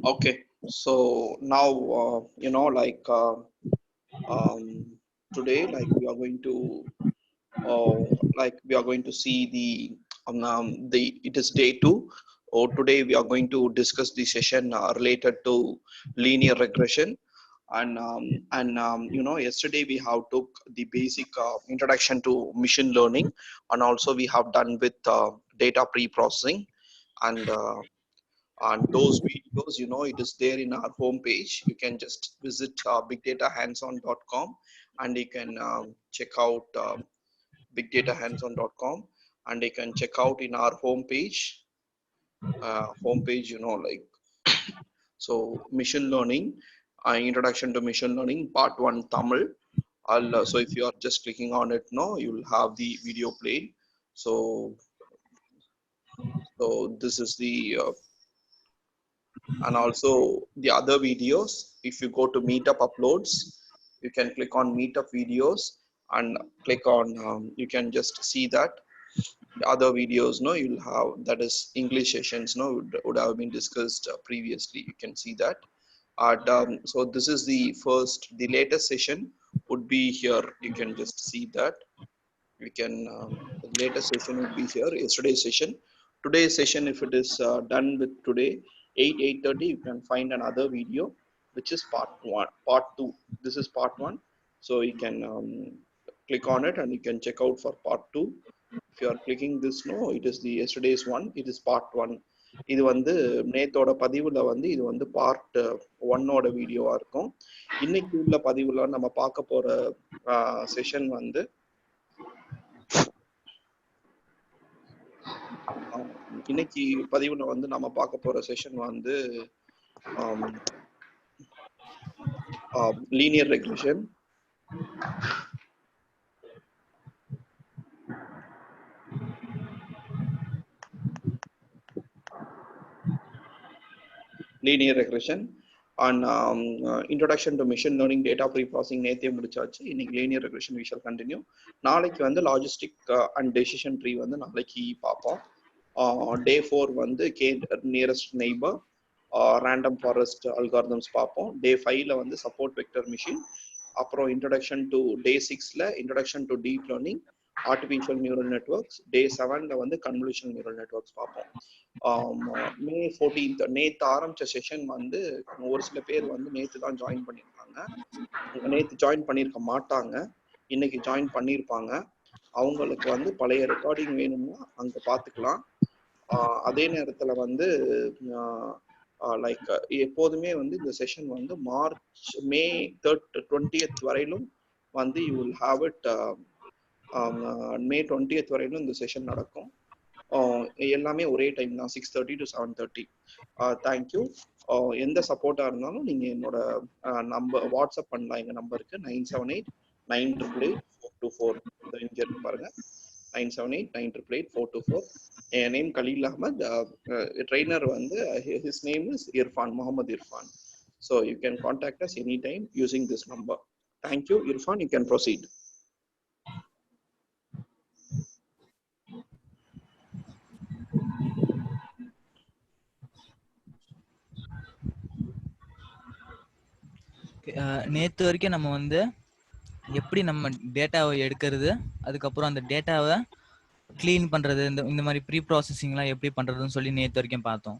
Okay, so now today, we are going to see the it is day 2. Or today we are going to discuss the session related to linear regression, and yesterday we have took the basic introduction to machine learning, and also we have done with data pre-processing, and those videos, it is there in our homepage. You can just visit bigdatahandson.com, and you can check out bigdatahandson.com, and you can check out in our homepage, so machine learning, introduction to machine learning, part 1 Tamil. So if you are just clicking on it now, you will have the video played. So this is the and also the other videos. If you go to Meetup uploads, you can click on Meetup videos and click on you can just see that the other videos, no, you'll have, that is English sessions, no, would have been discussed previously. You can see that. So this is the latest session would be here. You can just see that. We can the latest session would be here. Yesterday's session, today's session, if it is done with today 8:30, you can find another video which is part 2. This is part 1, so you can click on it and you can check out for part 2. If you are clicking this, no, it is the yesterday's one. It is part 1. இது வந்து நேத்தோட பதிவுல வந்து இது வந்து part 1ஓட வீடியோவா இருக்கும். இன்னைக்கு உள்ள பதிவுல நம்ம பார்க்க போற செஷன் வந்து இன்னைக்கு பதிவுல வந்து நம்ம பார்க்க போற செஷன் வந்து linear regression. linear regression and introduction to machine learning, data pre-processing நேத்தே முடிச்சாச்சு. இன்னைக்கு linear regression we shall continue. நாளைக்கு வந்து logistic and decision tree வந்து நாளைக்கு பார்ப்போம். day 4 வந்து nearest neighbor, random forest algorithms பார்ப்போம். day 5ல வந்து support vector machine, அப்புறம் introduction to day 6ல introduction to deep learning, artificial neural networks, day 7ல வந்து convolutional neural networks பார்ப்போம். May 14th நேத்து ஆரம்பிச்ச செஷன் வந்து ஒரு சில பேர் வந்து நேத்து தான் ஜாயின் பண்ணியிருக்காங்க. நேத்து ஜாயின் பண்ணியிருக்க மாட்டாங்க, இன்னைக்கு ஜாயின் பண்ணியிருப்பாங்க. அவங்களுக்கு வந்து பழைய ரெக்கார்டிங் வேணும்னா அங்க பார்த்துக்கலாம். அதே நேரத்துல வந்து எப்போதுமே வந்து இந்த செஷன் வந்து மே 20th வரையிலும் வந்து you will have it. May 20th வரையிலும் இந்த செஷன் நடக்கும். எல்லாமே ஒரே டைம் தான், 6:30 to 7:30. தேங்க்யூ. எந்த சப்போர்ட்டா இருந்தாலும் நீங்க என்னோட நம்பர் வாட்ஸ்அப் பண்ணலாம். எங்க நம்பருக்கு 978-988-424. இங்க இருக்கு பாருங்க, 978-988-424. என் நேம் கலீல் அஹமத். ட்ரெயினர் வந்து his name is Irfan, Muhammad Irfan. So you can contact us anytime using this number. Thank you. Irfan, you can proceed. நேற்று வரைக்கும் நம்ம வந்து எப்படி நம்ம டேட்டாவை எடுக்கிறது, அதுக்கப்புறம் அந்த டேட்டாவை க்ளீன் பண்ணுறது, இந்த மாதிரி ப்ரீ ப்ராசஸிங்லாம் எப்படி பண்ணுறதுன்னு சொல்லி நேற்று வரைக்கும் பார்த்தோம்.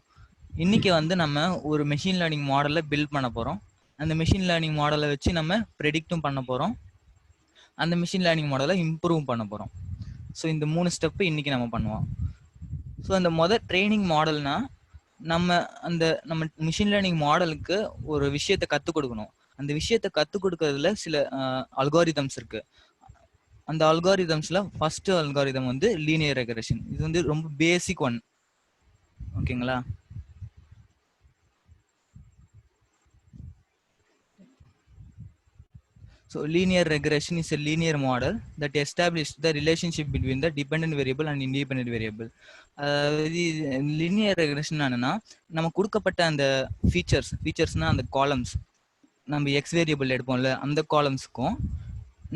இன்றைக்கி வந்து நம்ம ஒரு மெஷின் லேர்னிங் மாடலை பில்ட் பண்ண போகிறோம். அந்த மெஷின் லேர்னிங் மாடலை வச்சு நம்ம ப்ரெடிக்டும் பண்ண போகிறோம், அந்த மிஷின் லேர்னிங் மாடலை இம்ப்ரூவ் பண்ண போகிறோம். ஸோ இந்த 3 ஸ்டெப்பு இன்றைக்கி நம்ம பண்ணுவோம். ஸோ அந்த ட்ரைனிங் மாடல்னா நம்ம மிஷின் லேர்னிங் மாடலுக்கு ஒரு விஷயத்தை கற்றுக் கொடுக்கணும். அந்த விஷயத்தை கற்றுக் கொடுக்கறதுல சில அல்காரிதம்ஸ் இருக்கு. அந்த அல்காரிதம்ஸ்ல ஃபர்ஸ்ட் அல்காரிதம் வந்து லீனியர் ரெக்ரெஷன். இது வந்து ரொம்ப பேசிக் ஒன், ஓகேங்களா? So linear regression is a linear model that establishes the relationship between the dependent variable and independent variable. Linear regression ஆனனா நம்ம கொடுக்கப்பட்ட அந்த ஃபீச்சர்ஸ்னா அந்த காலம்ஸ், நம்ம எக்ஸ் வேரியபிள் எடுப்போம்ல, அந்த காலம்ஸ்க்கும்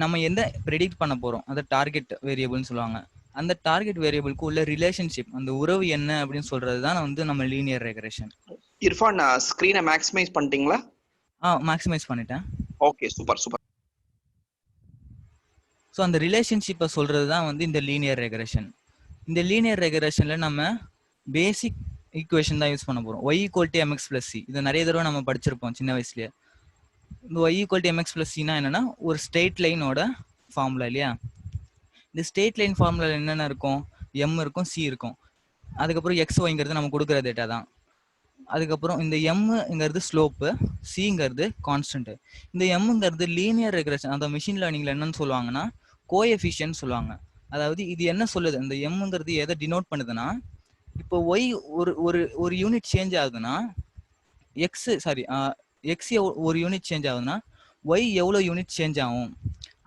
நம்ம எந்த ப்ரெடிக்ட் பண்ண போகிறோம், அந்த டார்கெட் வேரியபிள்னு சொல்லுவாங்க, அந்த டார்கெட் வேரியபிளுக்கு உள்ள ரிலேஷன்ஷிப், அந்த உறவு என்ன அப்படின்னு சொல்றது தான் வந்து நம்ம லீனியர் ரெக்ரெஷன். இர்ஃபான் ஸ்க்ரீனை மேக்ஸிமைஸ் பண்ணிட்டீங்களா? மேக்ஸிமைஸ் பண்ணிட்டேன். Okay, super super. ஸோ அந்த ரிலேஷன்ஷிப்பை சொல்றது தான் வந்து இந்த லீனியர் ரெக்ரெஷன். இந்த லீனியர் ரெக்ரெஷன்ல நம்ம பேசிக் ஈக்குவேஷன் தான் யூஸ் பண்ண போறோம். y = mx + c. இதை நிறைய தடவை நம்ம படிச்சிருப்போம் சின்ன வயசுலயே. இந்த y = mx + c னா என்னன்னா ஒரு ஸ்ட்ரெயிட் லைனோட ஃபார்முலா இல்லையா? இந்த ஸ்ட்ரெயிட் லைன் ஃபார்முலா என்னென்ன இருக்கும்? m இருக்கும், c இருக்கும். அதுக்கப்புறம் x yங்கிறது நம்ம கொடுக்குற டேட்டா தான். அதுக்கப்புறம் இந்த mங்கிறது ஸ்லோப்பு, cங்கிறது கான்ஸ்டன்ட். இந்த mங்கிறது லீனியர் ரெக்ரெஷன். அந்த மிஷின் லேர்னிங்ல என்னன்னு சொல்லுவாங்கன்னா கோஎஃபிஷியன்ட் சொல்லுவாங்க. அதாவது இது என்ன சொல்லுது, இந்த mங்கிறது எதை டினோட் பண்ணுதுன்னா, இப்போ y ஒரு யூனிட் சேஞ்ச் ஆகுதுன்னா x ஒரு யூனிட் சேஞ்ச் ஆகுதுன்னா y எவ்வளவு யூனிட் சேஞ்ச் ஆகும்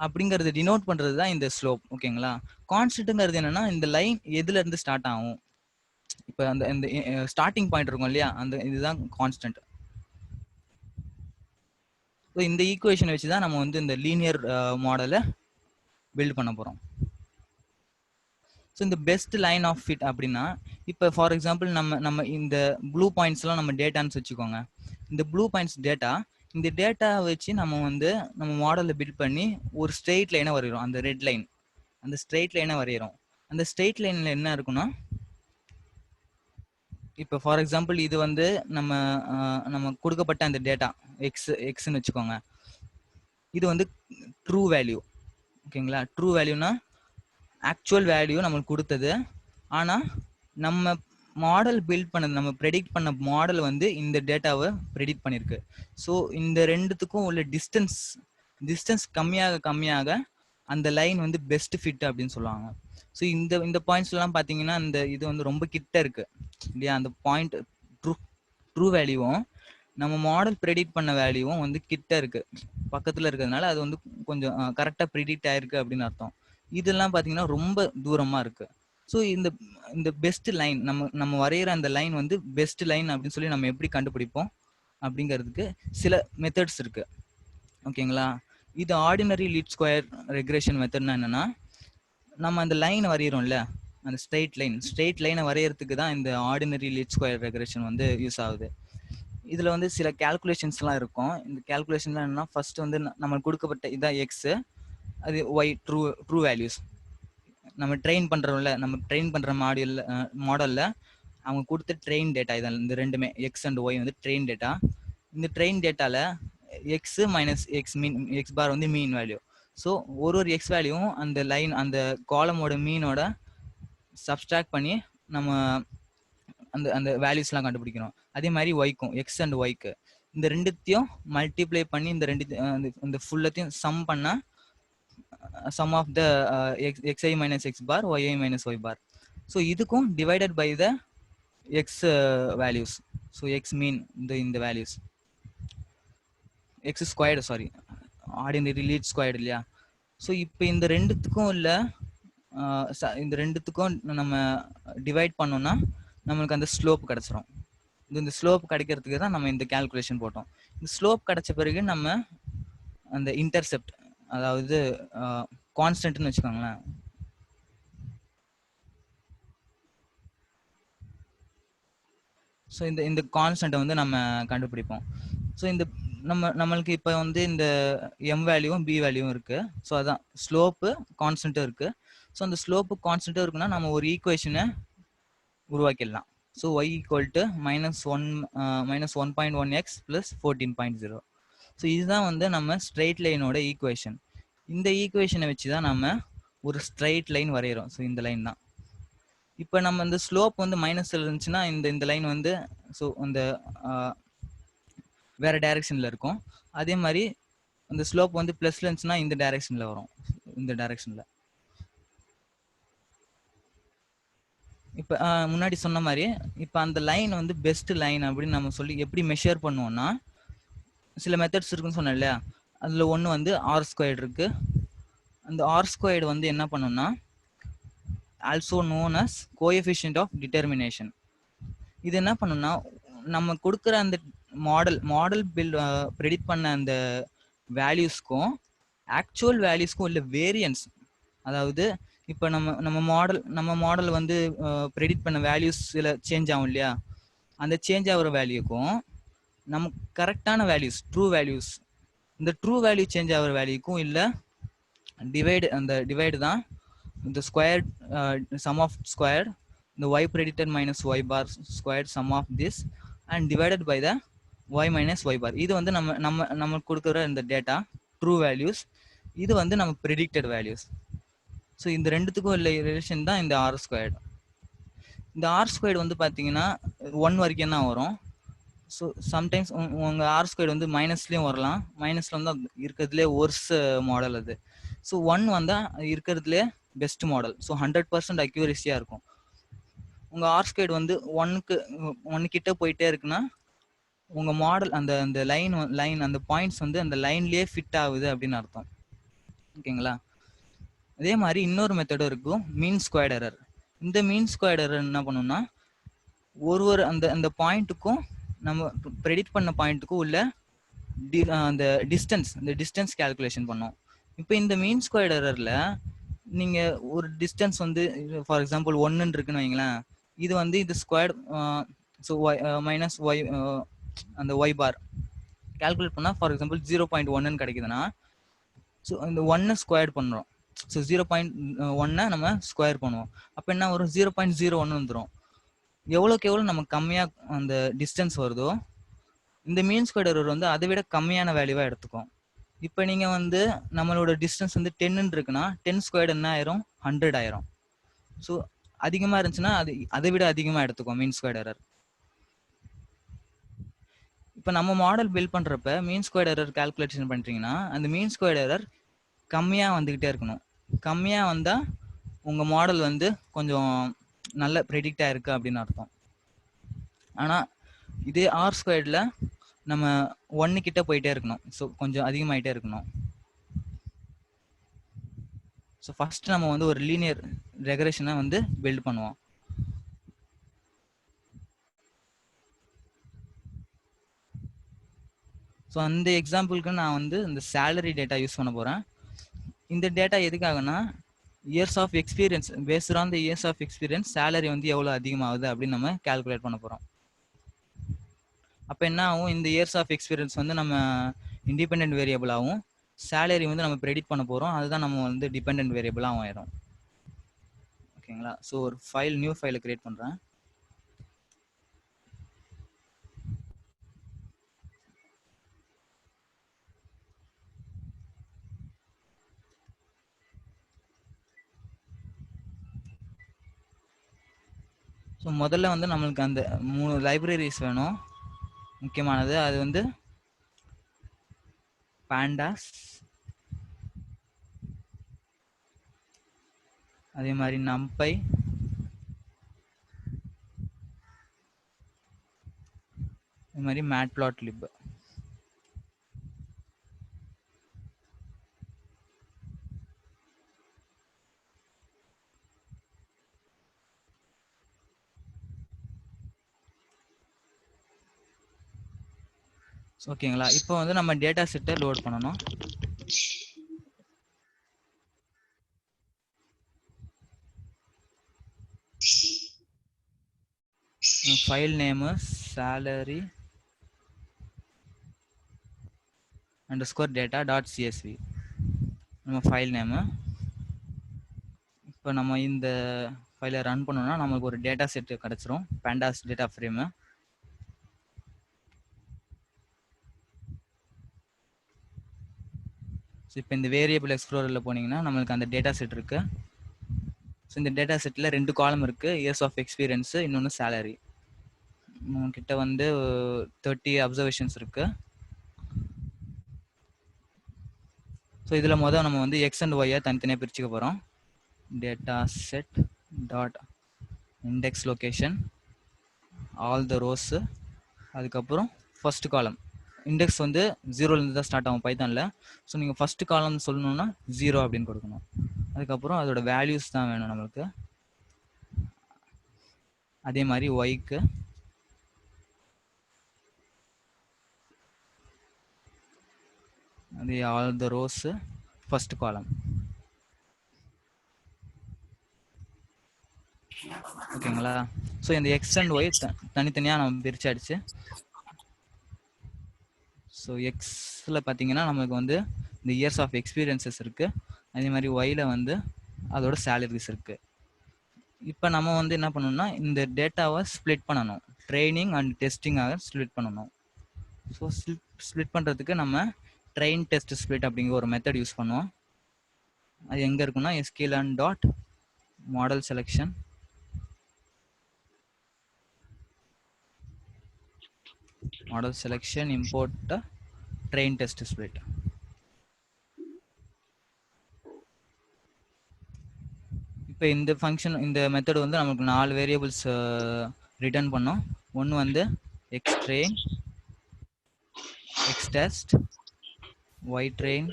அப்படிங்கறது டினோட் பண்றது தான் இந்த ஸ்லோப். ஓகேங்களா? கான்ஸ்டன்ட்ங்கிறது என்னன்னா இந்த லைன் எதுல இருந்து ஸ்டார்ட் ஆகும், இப்ப அந்த ஸ்டார்டிங் பாயிண்ட் இருக்கும் இல்லையா, அந்த இதுதான் கான்ஸ்டன்ட். ஸோ இந்த ஈக்குவேஷனை வச்சு தான் நம்ம வந்து இந்த லீனியர் மாடலை பில்ட் பண்ண போறோம். ஸோ இந்த பெஸ்ட் லைன் ஆஃப் ஃபிட் அப்படின்னா, இப்போ ஃபார் எக்ஸாம்பிள் நம்ம இந்த ப்ளூ பாயிண்ட்ஸ்லாம் நம்ம டேட்டான்னு வச்சுக்கோங்க. இந்த ப்ளூ பாயிண்ட்ஸ் டேட்டா, இந்த டேட்டா வச்சு நம்ம வந்து நம்ம மாடலை பில்ட் பண்ணி ஒரு ஸ்ட்ரெயிட் லைனை வரைகிறோம். அந்த ரெட் லைன், அந்த ஸ்ட்ரெயிட் லைனை வரைகிறோம். அந்த ஸ்ட்ரெயிட் லைன்ல என்ன இருக்குன்னா, இப்போ ஃபார் எக்ஸாம்பிள் இது வந்து நம்ம கொடுக்கப்பட்ட அந்த டேட்டா எக்ஸ்ன்னு வச்சுக்கோங்க. இது வந்து ட்ரூ வேல்யூ. ஓகேங்களா? ட்ரூ வேல்யூனா ஆக்சுவல் வேல்யூ நம்மளுக்கு கொடுத்தது. ஆனால் நம்ம மாடல் பில்ட் பண்ணது, நம்ம ப்ரெடிக்ட் பண்ண மாடல் வந்து இந்த டேட்டாவை ப்ரெடிக்ட் பண்ணியிருக்கு. ஸோ இந்த ரெண்டுத்துக்கும் உள்ள டிஸ்டன்ஸ் கம்மியாக அந்த லைன் வந்து பெஸ்ட் ஃபிட் அப்படின்னு சொல்லுவாங்க. ஸோ இந்த பாயிண்ட்ஸ்லாம் பார்த்தீங்கன்னா இந்த இது வந்து ரொம்ப கிட்ட இருக்கு இல்லையா? அந்த பாயிண்ட் ட்ரூ வேல்யூவும் நம்ம மாடல் ப்ரெடிக்ட் பண்ண வேல்யூவும் வந்து கிட்ட இருக்கு, பக்கத்தில் இருக்கிறதுனால அது வந்து கொஞ்சம் கரெக்டாக ப்ரிடிக்ட் ஆயிருக்கு அப்படின்னு அர்த்தம். இதெல்லாம் பார்த்தீங்கன்னா ரொம்ப தூரமாக இருக்கு. ஸோ இந்த பெஸ்ட் லைன் நம்ம வரைகிற அந்த லைன் வந்து பெஸ்ட் லைன் அப்படின்னு சொல்லி நம்ம எப்படி கண்டுபிடிப்போம் அப்படிங்கிறதுக்கு சில மெத்தட்ஸ் இருக்கு. ஓகேங்களா? இது ஆர்டினரி லீஸ்ட் ஸ்கொயர் ரெக்ரெஷன் மெத்தட்னா என்னன்னா, நம்ம அந்த லைன் வரைகிறோம்ல, அந்த ஸ்ட்ரெயிட் லைனை வரைகிறதுக்கு தான் இந்த ஆர்டினரி லீஸ்ட் ஸ்கொயர் ரெக்ரெஷன் வந்து யூஸ் ஆகுது. இதில் வந்து சில கேல்குலேஷன்ஸ்லாம் இருக்கும். இந்த கேல்குலேஷன்லாம் என்னன்னா, ஃபர்ஸ்ட் வந்து நம்மளுக்கு கொடுக்கப்பட்ட இதான் எக்ஸு, அது ஒய் ட்ரூ வேல்யூஸ். நம்ம ட்ரெயின் பண்ணுறோம்ல, நம்ம ட்ரெயின் பண்ணுற மாடலில் அவங்க கொடுத்த ட்ரெயின் டேட்டா இதில் இந்த ரெண்டுமே எக்ஸ் அண்ட் ஒய் வந்து ட்ரெயின் டேட்டா. இந்த ட்ரெயின் டேட்டாவில் எக்ஸு மைனஸ் எக்ஸ் பார் வந்து மீன் வேல்யூ. ஸோ ஒரு எக்ஸ் வேல்யூவும் அந்த லைன் அந்த காலமோட மீனோட சப்ஸ்ட்ராக்ட் பண்ணி நம்ம அந்த வேல்யூஸ்லாம் கண்டுபிடிக்கணும். அதே மாதிரி ஒய்க்கும், எக்ஸ் அண்ட் ஒய்க்கு இந்த ரெண்டுத்தையும் மல்டிப்ளை பண்ணி இந்த ஃபுல்லத்தையும் சம் பண்ணால் sum of the xi minus x bar yi minus y bar. So இதுக்கும் divided by the x values. So x mean இந்த values x squared, sorry, ordinary least squared இல்லையா? So இப்போ இந்த ரெண்டுத்துக்கும் நம்ம டிவைட் பண்ணோம்னா நம்மளுக்கு அந்த ஸ்லோப் கிடச்சிரும். இந்த ஸ்லோப் கிடைக்கிறதுக்கு தான் நம்ம இந்த கேல்குலேஷன் போட்டோம். இந்த ஸ்லோப் கிடைச்ச பிறகு நம்ம அந்த இன்டர்செப்ட், அதாவது கான்ஸ்டன்ட்னு வச்சுக்கோங்களேன். ஸோ இந்த கான்ஸ்டன்ட்டை வந்து நம்ம கண்டுபிடிப்போம். ஸோ நம்மளுக்கு இப்போ வந்து இந்த எம் வேல்யூவும் பி வேல்யூவும் இருக்கு. ஸோ அதான் ஸ்லோப்பு கான்ஸ்டன்ட்டும் இருக்கு. ஸோ அந்த ஸ்லோப்பு கான்ஸ்டன்ட்டும் இருக்குன்னா நம்ம ஒரு ஈக்குவேஷனை உருவாக்கிடலாம். So y = -1.1x + 14.0. ஸோ இதுதான் வந்து நம்ம ஸ்ட்ரெயிட் லைனோட ஈக்குவேஷன். இந்த ஈக்குவேஷனை வச்சு தான் நம்ம ஒரு ஸ்ட்ரெயிட் லைன் வரைகிறோம். ஸோ இந்த லைன் தான். இப்போ நம்ம இந்த ஸ்லோப் வந்து மைனஸில் இருந்துச்சுன்னா இந்த லைன் வந்து ஸோ அந்த வேற டைரக்ஷனில் இருக்கும். அதே மாதிரி அந்த ஸ்லோப் வந்து ப்ளஸ்ல இருந்துச்சுன்னா இந்த டைரக்ஷனில் வரும், இந்த டைரக்ஷனில். இப்போ முன்னாடி சொன்ன மாதிரி இப்போ அந்த லைன் வந்து பெஸ்ட் லைன் அப்படின்னு நம்ம சொல்லி எப்படி மெஷர் பண்ணுவோம்னா, சில மெத்தட்ஸ் இருக்குன்னு சொன்னேன் இல்லையா? அதில் ஒன்று வந்து R² இருக்கு. அந்த R² வந்து என்ன பண்ணும்னா, also known as coefficient of determination. இது என்ன பண்ணும்னா, நம்ம கொடுக்குற அந்த மாடல் ப்ரெடிக்ட் பண்ண அந்த வேல்யூஸ்க்கும் ஆக்சுவல் வேல்யூஸ்க்கும் உள்ள வேரியன்ஸ், அதாவது இப்போ நம்ம மாடல் வந்து ப்ரெடிக்ட் பண்ண வேல்யூஸ் சில சேஞ்ச் ஆகும் இல்லையா? அந்த சேஞ்ச் ஆகிற வேல்யூக்கும் நம்ம கரெக்டான வேல்யூஸ் ட்ரூ வேல்யூஸ், இந்த ட்ரூ வேல்யூ சேஞ்ச் ஆகிற வேல்யூக்கும் இல்லை டிவைடு, அந்த டிவைடு தான் இந்த ஸ்கொயர் சம் ஆஃப் ஸ்கொயர் இந்த y predicted minus y bar squared sum of this and divided by the y minus y bar. இது வந்து நம்ம கொடுக்குற இந்த டேட்டா ட்ரூ வேல்யூஸ், இது வந்து நம்ம ப்ரெடிக்டட் வேல்யூஸ். ஸோ இந்த ரெண்டுத்துக்கும் உள்ள ரிலேஷன் தான் இந்த ஆர் ஸ்கொயர்டு. இந்த ஆர் ஸ்கொயர்டு வந்து பார்த்தீங்கன்னா 1 வரைக்கும் தான் வரும். ஸோ சம்டைம்ஸ் உங்கள் ஆர் ஸ்கொயர்டு வந்து மைனஸ்லேயும் வரலாம், மைனஸில் வந்து இருக்கிறதுலே ஒர்ஸ் மாடல் அது. ஸோ 1 வந்தால் இருக்கிறதுலே பெஸ்ட் மாடல். ஸோ 100% அக்யூரஸியாக இருக்கும். உங்கள் ஆர் ஸ்கொயர்டு வந்து 1 கிட்ட போயிட்டே இருக்குன்னா உங்கள் மாடல் அந்த லைன் அந்த பாயிண்ட்ஸ் வந்து அந்த லைன்லேயே ஃபிட் ஆகுது அப்படின்னு அர்த்தம். ஓகேங்களா? அதே மாதிரி இன்னொரு மெத்தடும் இருக்கும், மீன் ஸ்கொயர்ட் எரர். இந்த மீன் ஸ்கொயர்ட் எரர் என்ன பண்ணுன்னா ஒரு அந்த பாயிண்ட்டுக்கும் நம்ம ப்ரெடிக்ட் பண்ண பாயிண்ட்டுக்கும் உள்ள அந்த டிஸ்டன்ஸ் கால்குலேஷன் பண்ணோம். இப்போ இந்த மீன் ஸ்கொயர்ட் எரரில் நீங்கள் ஒரு டிஸ்டன்ஸ் வந்து ஃபார் எக்ஸாம்பிள் 1 இருக்குன்னு வைங்களேன், இது வந்து இது ஸ்கொயர், ஸோ மைனஸ் ஒய், அந்த ஒய் பார் கால்குலேட் பண்ணால் ஃபார் எக்ஸாம்பிள் 0.1 கிடைக்குதுன்னா, ஸோ இந்த 1 ஸ்கொயர் பண்ணுறோம். ஸோ 0.1 நம்ம ஸ்கொயர் பண்ணுவோம். அப்போ என்ன வரும்? 0.01 வந்துடும். எவ்வளோக்கு எவ்வளோ நம்ம கம்மியாக அந்த டிஸ்டன்ஸ் வருதோ இந்த மீன் ஸ்கொயர் எரர் வந்து அதை விட கம்மியான வேல்யூவாக எடுத்துக்கும். இப்போ நீங்கள் வந்து நம்மளோட டிஸ்டன்ஸ் வந்து 10 இருக்குன்னா 10 ஸ்கொயர்டு என்ன ஆயிரும்? 100 ஆயிரும். ஸோ அதிகமாக இருந்துச்சுன்னா அதை விட அதிகமாக எடுத்துக்கும் மீன் ஸ்கொயர் எரர். இப்போ நம்ம மாடல் பில்ட் பண்ணுறப்ப மீன் ஸ்கொயர் எரர் கால்குலேஷன் பண்ணுறீங்கன்னா அந்த மீன் ஸ்கொயர் எரர் கம்மியாக வந்துக்கிட்டே இருக்கணும். கம்மியாக வந்தால் உங்கள் மாடல் வந்து கொஞ்சம் நல்ல ப்ரெடிக்டாக இருக்குது அப்படின்னு அர்த்தம். ஆனால் இதே ஆர் ஸ்கொயர்டில் நம்ம 1 கிட்ட போயிட்டே இருக்கணும். ஸோ கொஞ்சம் அதிகமாகிட்டே இருக்கணும். ஸோ ஃபர்ஸ்ட் நம்ம வந்து ஒரு லீனியர் ரெக்ரெஷனை வந்து பில்ட் பண்ணுவோம். ஸோ அந்த எக்ஸாம்பிளுக்கு நான் வந்து இந்த சேலரி டேட்டா யூஸ் பண்ண போகிறேன். இந்த டேட்டா எதுக்காகனா years of experience, based on the years of experience salary வந்து எவ்வளோ அதிகமாகுது அப்படின்னு நம்ம கால்குலேட் பண்ண போகிறோம். அப்போ என்ன ஆகும்? இந்த இயர்ஸ் ஆஃப் எக்ஸ்பீரியன்ஸ் வந்து நம்ம இண்டிபெண்ட் வேரியபிளாகவும், சேலரி வந்து நம்ம ப்ரெடிக்ட் பண்ண போகிறோம், அதுதான் நம்ம வந்து டிபெண்ட் வேரியபிளாகவும் ஆயிரும். ஓகேங்களா? ஸோ ஒரு நியூ ஃபைலை கிரியேட் பண்ணுறேன். ஸோ முதல்ல வந்து நம்மளுக்கு அந்த 3 லைப்ரரிஸ் வேணும். முக்கியமானது அது வந்து பாண்டாஸ், அதே மாதிரி நம்பை, அதே மாதிரி மேட்ப்ளாட்லிப். ஓகேங்களா? இப்போ வந்து நம்ம டேட்டா செட்டை லோட் பண்ணணும். File name salary underscore data dot csv நம்ம ஃபைல் நேமு. இப்போ நம்ம இந்த ஃபைலை ரன் பண்ணோம்னா நமக்கு ஒரு டேட்டா செட்டு கிடச்சிரும், பேண்டாஸ் டேட்டா ஃப்ரேமு. ஸோ இப்போ இந்த வேரியபிள் எக்ஸ்ப்ளோரரில் போனீங்கன்னா நம்மளுக்கு அந்த டேட்டா செட் இருக்கு. ஸோ இந்த டேட்டா செட்டில் 2 காலம் இருக்கு, இயர்ஸ் ஆஃப் எக்ஸ்பீரியன்ஸு, இன்னொன்று சேலரி. கிட்ட வந்து 30 அப்சர்வேஷன்ஸ் இருக்கு. ஸோ இதில் நம்ம வந்து எக்ஸ் அண்ட் ஒய்யை தனித்தனியாக பிரிச்சுக்க போகிறோம். Data set dot index location all the rose, அதுக்கப்புறம் ஃபர்ஸ்ட் காலம் இண்டெக்ஸ் வந்து 0லேருந்து தான் ஸ்டார்ட் ஆகும் பைத்தானில். ஸோ நீங்கள் ஃபர்ஸ்ட் காலம் சொல்லணும்னா 0 அப்படின்னு கொடுக்கணும். அதுக்கப்புறம் அதோட வேல்யூஸ் தான் வேணும் நம்மளுக்கு. அதே மாதிரி ஒய்க்கு அது all the rose first column. ஓகேங்களா? ஸோ இந்த எக்ஸ் அண்ட் ஒய் தனித்தனியாக நம்ம பிரிச்சாச்சு. ஸோ எக்ஸில் பார்த்தீங்கன்னா நமக்கு வந்து இந்த இயர்ஸ் ஆஃப் எக்ஸ்பீரியன்சஸ் இருக்குது. அதே மாதிரி ஒயில் வந்து அதோட சேலரிஸ் இருக்குது. இப்போ நம்ம வந்து என்ன பண்ணணும்னா இந்த டேட்டாவை ஸ்ப்ளிட் பண்ணணும். ட்ரைனிங் அண்ட் டெஸ்டிங்காக ஸ்ப்ளிட் பண்ணணும். ஸோ ஸ்ப்ளிட் பண்ணுறதுக்கு நம்ம ட்ரெயின் டெஸ்ட் ஸ்ப்ளிட் அப்படிங்கிற ஒரு மெத்தட் யூஸ் பண்ணுவோம். அது எங்கே இருக்குன்னா sklearn dot model selection import train test split. இப்போ இந்த ஃபங்க்ஷன் இந்த மெத்தட் வந்து நமக்கு 4 வேரியபிள்ஸ் ரிட்டர்ன் பண்ணோம். ஒன்று வந்து xtrain, xtest, ytrain,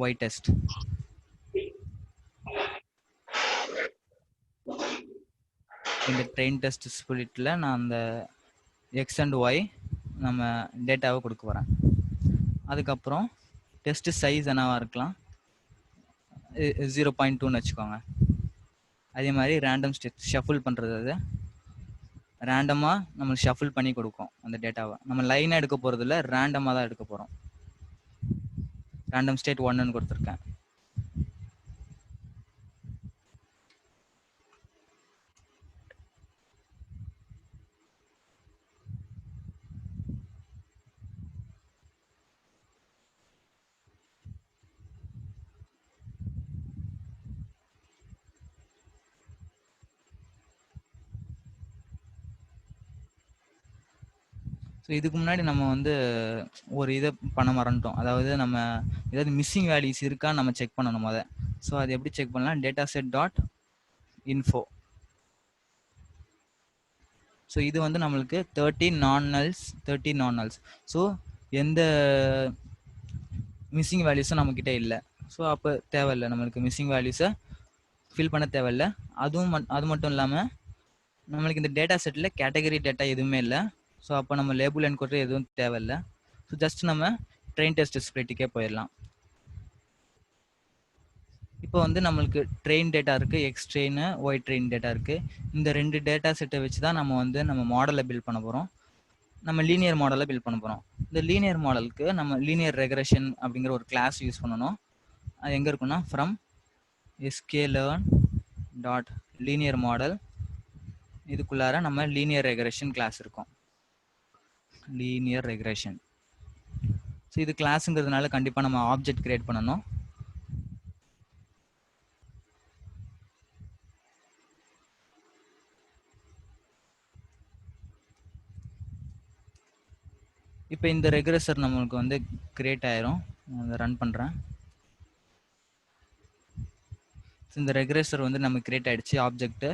ytest. இந்த ட்ரெயின் டெஸ்ட் ஸ்பிளிட்ல நான் அந்த எக்ஸ் அண்ட் ஒய் நம்ம டேட்டாவை கொடுக்க போகிறேன். அதுக்கப்புறம் டெஸ்ட் சைஸ் என்னவா இருக்கலாம், 0.2ன்னு வச்சுக்கோங்க. அதே மாதிரி ரேண்டம் ஸ்டேட் ஷஃபிள் பண்ணுறது, அது ரேண்டமாக நம்ம ஷஃபிள் பண்ணி கொடுக்கும் அந்த டேட்டாவை. நம்ம லைனாக எடுக்க போகிறது இல்லை, ரேண்டமாக தான் எடுக்க போகிறோம். ரேண்டம் ஸ்டேட் 1ன்னு கொடுத்துருக்கேன். ஸோ இதுக்கு முன்னாடி நம்ம வந்து ஒரு இதை பண்ண மறந்துட்டோம். அதாவது நம்ம ஏதாவது மிஸ்ஸிங் வேல்யூஸ் இருக்கான்னு நம்ம செக் பண்ணணும் அதை. ஸோ அது எப்படி செக் பண்ணலாம், data set dot info. So இது வந்து நம்மளுக்கு 13 நான் நல்ஸ். ஸோ எந்த மிஸ்ஸிங் வேல்யூஸும் நம்மக்கிட்ட இல்லை. ஸோ அப்போ தேவையில்லை, நம்மளுக்கு மிஸ்ஸிங் வேல்யூஸை ஃபில் பண்ண தேவையில்லை. அது மட்டும் இல்லாமல் நம்மளுக்கு இந்த டேட்டா செட்டில் கேட்டகரி டேட்டா எதுவுமே இல்லை. ஸோ அப்போ நம்ம லேபிள் என்கோடர் எதுவும் தேவையில்லை. ஸோ ஜஸ்ட் நம்ம ட்ரெயின் டெஸ்ட் ஸ்ப்ளிட்டுக்கே போயிடலாம். இப்போ வந்து நம்மளுக்கு ட்ரெயின் டேட்டா இருக்குது, X train, Y train data இருக்குது. இந்த 2 டேட்டா செட்டை வச்சு தான் நம்ம வந்து நம்ம மாடலை பில்ட் பண்ண போகிறோம். நம்ம லீனியர் மாடலை பில்ட் பண்ண போகிறோம். இந்த லீனியர் மாடலுக்கு நம்ம லீனியர் ரெக்ரெஷன் அப்படிங்கிற ஒரு கிளாஸ் யூஸ் பண்ணணும். அது எங்கே இருக்குன்னா from sklearn dot linear model, இதுக்குள்ளார நம்ம லீனியர் ரெக்ரெஷன் கிளாஸ் இருக்கும். Linear regression. ஸோ இது கிளாஸுங்கிறதுனால கண்டிப்பாக நம்ம ஆப்ஜெக்ட் கிரியேட் பண்ணணும். இப்போ இந்த ரெக்ரெசர் நம்மளுக்கு வந்து கிரியேட் ஆயிரும். நான் ரன் பண்ணுறேன். இந்த ரெக்ரெசர் வந்து நமக்கு கிரியேட் ஆயிடுச்சு ஆப்ஜெக்ட்.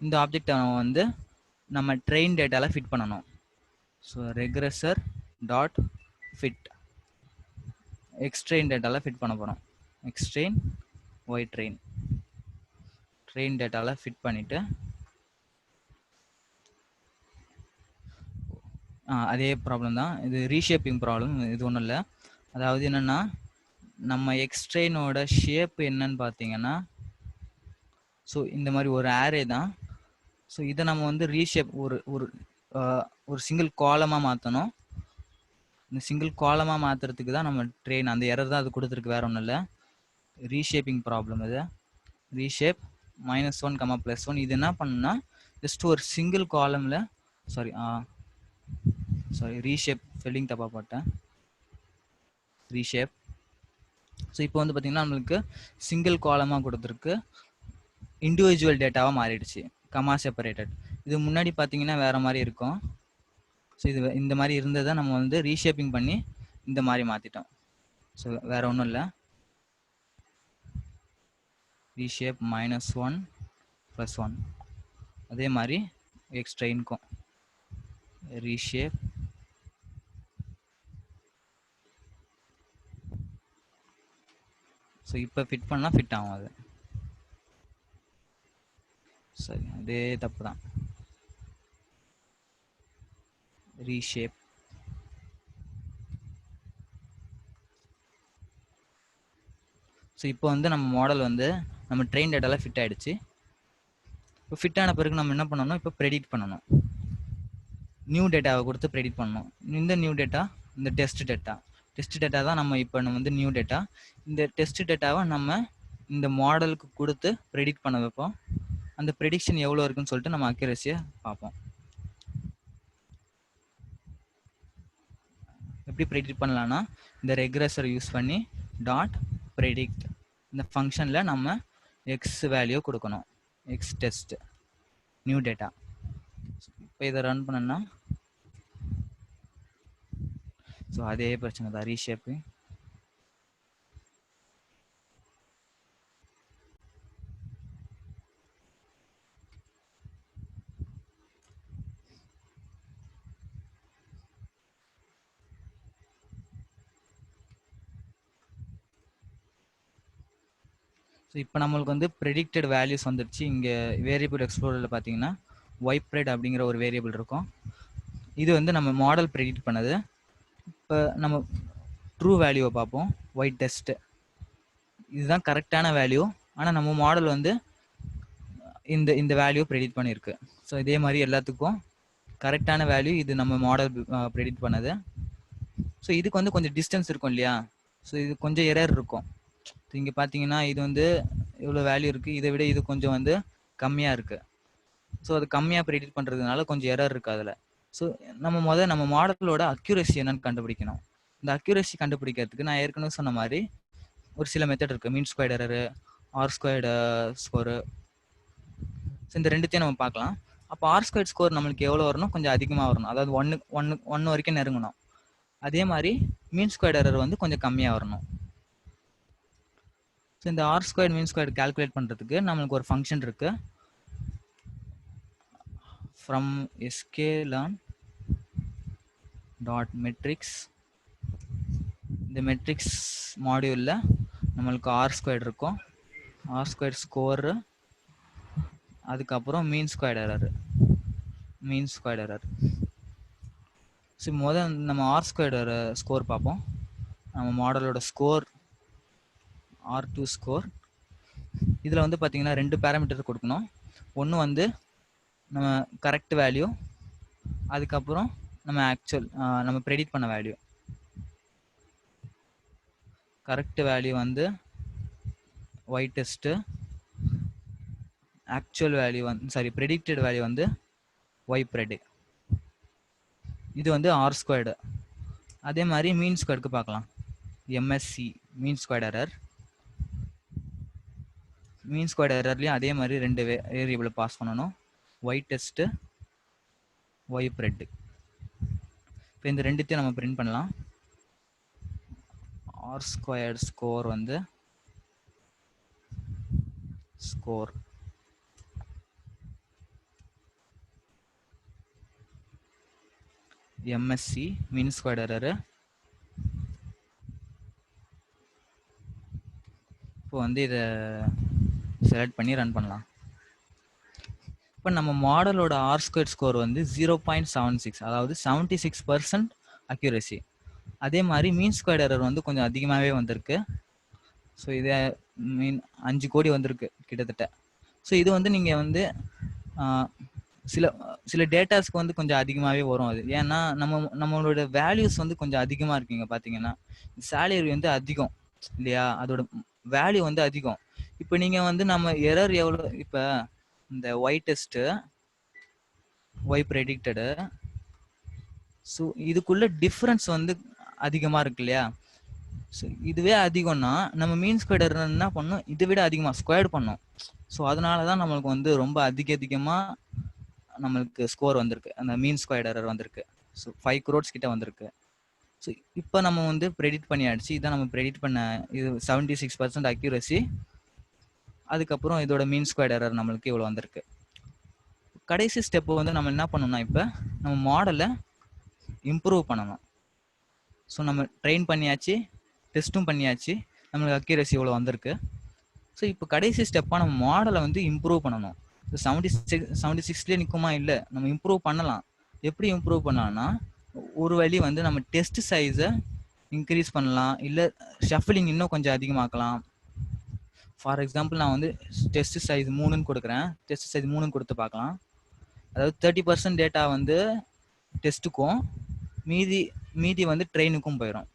இந்த ஆப்ஜெக்டை வந்து நம்ம ட்ரெயின் டேட்டாவில் ஃபிட் பண்ணணும். ஸோ ரெக்ரெசர் டாட் ஃபிட் எக்ஸ்ட்ரெயின் டேட்டாவில் ஃபிட் பண்ண போகிறோம். எக்ஸ்ட்ரெயின் ஒய் ட்ரெயின் டேட்டாவில் ஃபிட் பண்ணிவிட்டு அதே ப்ராப்ளம் தான் இது, ரீஷேப்பிங் ப்ராப்ளம். இது ஒன்றும் இல்லை. அதாவது என்னென்னா நம்ம எக்ஸ்ட்ரெயினோட ஷேப் என்னன்னு பார்த்தீங்கன்னா, ஸோ இந்த மாதிரி ஒரு ஆரே தான். ஸோ இதை நம்ம வந்து ரீஷேப் ஒரு சிங்கிள் காலமாக மாற்றணும். இந்த சிங்கிள் காலமாக மாற்றுறதுக்கு தான் நம்ம ட்ரெயின், அந்த எரர் தான் அது கொடுத்துருக்கு, வேற ஒன்றும் இல்லை. ரீஷேப்பிங் ப்ராப்ளம் இது. ரீஷேப் -1, +1. இது என்ன பண்ணுன்னா ஜஸ்ட் ஒரு சிங்கிள் காலமில் ரீஷேப் ஸ்பெல்லிங் தப்பாக போட்டேன். ரீஷேப். ஸோ இப்போ வந்து பார்த்தீங்கன்னா நம்மளுக்கு சிங்கிள் காலமாக கொடுத்துருக்கு, இண்டிவிஜுவல் டேட்டாவாக மாறிடுச்சு, கமா செப்பரேட்டட். இது முன்னாடி பார்த்தீங்கன்னா வேறு மாதிரி இருக்கும். ஸோ இது இந்த மாதிரி இருந்ததை நம்ம வந்து ரீஷேப்பிங் பண்ணி இந்த மாதிரி மாற்றிட்டோம். ஸோ வேறு ஒன்றும் இல்லை. ரீஷேப் -1 +1. அதே மாதிரி எக்ஸ்ட்ரெயினுக்கும் ரீஷேப் ஸோ இப்போ ஃபிட் பண்ணால் ஃபிட் ஆகும் அது. சரி, அதே தப்பு தான். ரீஷேப். ஸோ இப்போ வந்து நம்ம மாடல் வந்து நம்ம ட்ரெயின் டேட்டாவில் ஃபிட் ஆகிடுச்சு. இப்போ ஃபிட் ஆன பிறகு நம்ம என்ன பண்ணணும், இப்போ ப்ரெடிக்ட் பண்ணணும். நியூ டேட்டாவை கொடுத்து ப்ரெடிக்ட் பண்ணணும். இந்த நியூ டேட்டா இந்த டெஸ்ட் டேட்டா தான் நம்ம இப்போ வந்து நியூ டேட்டா. இந்த டெஸ்ட் டேட்டாவை நம்ம இந்த மாடலுக்கு கொடுத்து ப்ரெடிக்ட் பண்ண வைப்போம். அந்த ப்ரெடிக்ஷன் எவ்வளோ இருக்குன்னு சொல்லிட்டு நம்ம அக்யூரஸியை பார்ப்போம். எப்படி ப்ரெடிக்ட் பண்ணலாம்னா, இந்த ரெக்ரெசர் யூஸ் பண்ணி டாட் ப்ரெடிக்ட் இந்த ஃபங்க்ஷனில் நம்ம எக்ஸ் வேல்யூ கொடுக்கணும். X test new data. இப்போ இதை ரன் பண்ணோன்னா ஸோ அதே பிரச்சனை தான், ரீஷேப்பு. ஸோ இப்போ நம்மளுக்கு வந்து ப்ரெடிக்டட் வேல்யூஸ் வந்துடுச்சு. இங்கே வேரியபிள் எக்ஸ்ப்ளோரரில் பார்த்தீங்கன்னா ஒய்ப்ரெட் அப்படிங்கிற ஒரு வேரியபிள் இருக்கும். இது வந்து நம்ம மாடல் ப்ரெடிக்ட் பண்ணது. இப்போ நம்ம ட்ரூ வேல்யூவை பார்ப்போம். ஒயிட் டெஸ்ட் இதுதான் கரெக்டான வேல்யூ. ஆனால் நம்ம மாடல் வந்து இந்த வேல்யூ ப்ரெடிக்ட் பண்ணியிருக்கு. ஸோ இதே மாதிரி எல்லாத்துக்கும் கரெக்டான வேல்யூ இது நம்ம மாடல் ப்ரெடிக்ட் பண்ணது. ஸோ இதுக்கு வந்து கொஞ்சம் டிஸ்டன்ஸ் இருக்கும் இல்லையா, ஸோ இது கொஞ்சம் எரர் இருக்கும். இங்கே பார்த்தீங்கன்னா இது வந்து இவ்வளோ வேல்யூ இருக்குது, இதை விட இது கொஞ்சம் வந்து கம்மியாக இருக்குது. ஸோ அது கம்மியாக ப்ரெடிக்ட் பண்ணுறதுனால கொஞ்சம் எரர் இருக்குது அதில். ஸோ நம்ம மாடலோட அக்யூரசி என்னன்னு கண்டுபிடிக்கணும். இந்த அக்யூரசி கண்டுபிடிக்கிறதுக்கு நான் ஏற்கனவே சொன்ன மாதிரி ஒரு சில மெத்தட் இருக்குது. Mean squared error, R squared score. So இந்த ரெண்டுத்தையும் நம்ம பார்க்கலாம். அப்போ ஆர் ஸ்கொயர்ட் ஸ்கோர் நம்மளுக்கு எவ்வளோ வரணும், கொஞ்சம் அதிகமாக வரணும். அதாவது ஒன்று வரைக்கும் நெருங்கணும். அதே மாதிரி மீன் ஸ்கொயர்ட் எரர் வந்து கொஞ்சம் கம்மியாக வரணும். ஸோ இந்த R squared mean squared calculate பண்ணுறதுக்கு நம்மளுக்கு ஒரு ஃபங்க்ஷன் இருக்குது. From sklearn dot metrics. இந்த மெட்ரிக்ஸ் மாடியூலில் நம்மளுக்கு ஆர் ஸ்கொயர்ட் இருக்கும், ஆர் ஸ்கொயர்ட் ஸ்கோரு, அதுக்கப்புறம் மீன் ஸ்கொயர்ட் எரர். ஸோ முதல் நம்ம ஆர் ஸ்கொயர்ட் ஸ்கோர் பார்ப்போம். நம்ம மாடலோட ஸ்கோர் R2 ஸ்கோர். இதில் வந்து பார்த்தீங்கன்னா 2 பேராமீட்டர் கொடுக்கணும். ஒன்று வந்து நம்ம கரெக்ட் வேல்யூ, அதுக்கப்புறம் நம்ம நம்ம ப்ரெடிக்ட் பண்ண வேல்யூ. கரெக்ட் வேல்யூ வந்து ஒயிட் டெஸ்ட்டு, ஆக்சுவல் வேல்யூ வந்து ப்ரெடிக்டட் வேல்யூ வந்து ஒய்ப்ரெட். இது வந்து ஆர் ஸ்கொயர்டு. அதே மாதிரி மீன் ஸ்கொயர்டுக்கு பார்க்கலாம். MSE mean squared error. Mean squared எரர்லையும் அதே மாதிரி 2 வேரியபிளை பாஸ் பண்ணணும். ஒயிட் டெஸ்ட்டு, ஒய்ப்ரெட். இப்போ இந்த ரெண்டுத்தையும் நம்ம பிரிண்ட் பண்ணலாம். ஆர் ஸ்கொயர்ட் ஸ்கோர் வந்து score, MSE mean squared error. இப்போ வந்து இதை செலக்ட் பண்ணி ரன் பண்ணலாம். இப்போ நம்ம மாடலோட ஆர் ஸ்கொயர் ஸ்கோர் வந்து 0.76, அதாவது 76% அக்யூரசி. அதே மாதிரி மீன் ஸ்கொயர்ட் எரர் வந்து கொஞ்சம் அதிகமாகவே வந்திருக்கு. ஸோ இது 5 கோடி வந்திருக்கு கிட்டத்தட்ட. ஸோ இது வந்து நீங்கள் வந்து சில டேட்டாஸ்க்கு வந்து கொஞ்சம் அதிகமாகவே வரும். அது ஏன்னா நம்மளோட வேல்யூஸ் வந்து கொஞ்சம் அதிகமாக இருக்குங்க. பார்த்தீங்கன்னா சேலரி வந்து அதிகம் இல்லையா, அதோட வேல்யூ வந்து அதிகம். இப்போ நீங்கள் வந்து நம்ம எரர் எவ்வளோ, இப்போ இந்த ஒய் டெஸ்ட்டு, ஒய் ப்ரெடிக்டடு, ஸோ இதுக்குள்ள டிஃப்ரென்ஸ் வந்து அதிகமாக இருக்கு இல்லையா. ஸோ இதுவே அதிகம்னா நம்ம மீன் ஸ்கொயர்ட் என்ன பண்ணணும், இதை விட அதிகமாக ஸ்கொயர்ட் பண்ணோம். ஸோ அதனால தான் நம்மளுக்கு வந்து ரொம்ப அதிகமாக நம்மளுக்கு ஸ்கோர் வந்திருக்கு, அந்த மீன் ஸ்கொயர்ட் எரர் வந்திருக்கு. ஸோ 5 crores கிட்ட வந்திருக்கு. ஸோ இப்போ நம்ம வந்து ப்ரெடிக்ட் பண்ணியாச்சு. இதான் நம்ம ப்ரெடிக்ட் பண்ண, இது 76% அக்யூரசி. அதுக்கப்புறம் இதோட மீன் ஸ்கொயர்ட் எரர் நம்மளுக்கு இவ்வளோ வந்திருக்கு. கடைசி ஸ்டெப்பு வந்து நம்ம என்ன பண்ணணும்னா, இப்போ நம்ம மாடலை இம்ப்ரூவ் பண்ணணும். ஸோ நம்ம ட்ரெயின் பண்ணியாச்சு, டெஸ்ட்டும் பண்ணியாச்சு, நம்மளுக்கு அக்யூரசி இவ்வளோ வந்திருக்கு. ஸோ இப்போ கடைசி ஸ்டெப்பாக நம்ம மாடலை வந்து இம்ப்ரூவ் பண்ணணும். ஸோ 76லேயே நிற்குமா, இல்லை, நம்ம இம்ப்ரூவ் பண்ணலாம். எப்படி இம்ப்ரூவ் பண்ணலாம்னா, ஒரு வழி வந்து நம்ம டெஸ்ட் சைஸை இன்க்ரீஸ் பண்ணலாம், இல்லை ஷஃபிலிங் இன்னும் கொஞ்சம் அதிகமாக்கலாம். ஃபார் எக்ஸாம்பிள் நான் வந்து டெஸ்ட் சைஸ் 3ன்னு கொடுக்குறேன். டெஸ்ட் சைஸ் 3ன்னு கொடுத்து பார்க்கலாம். அதாவது 30% டேட்டா வந்து டெஸ்ட்டுக்கும் மீதி மீதி வந்து ட்ரெயினுக்கும் போயிடும்.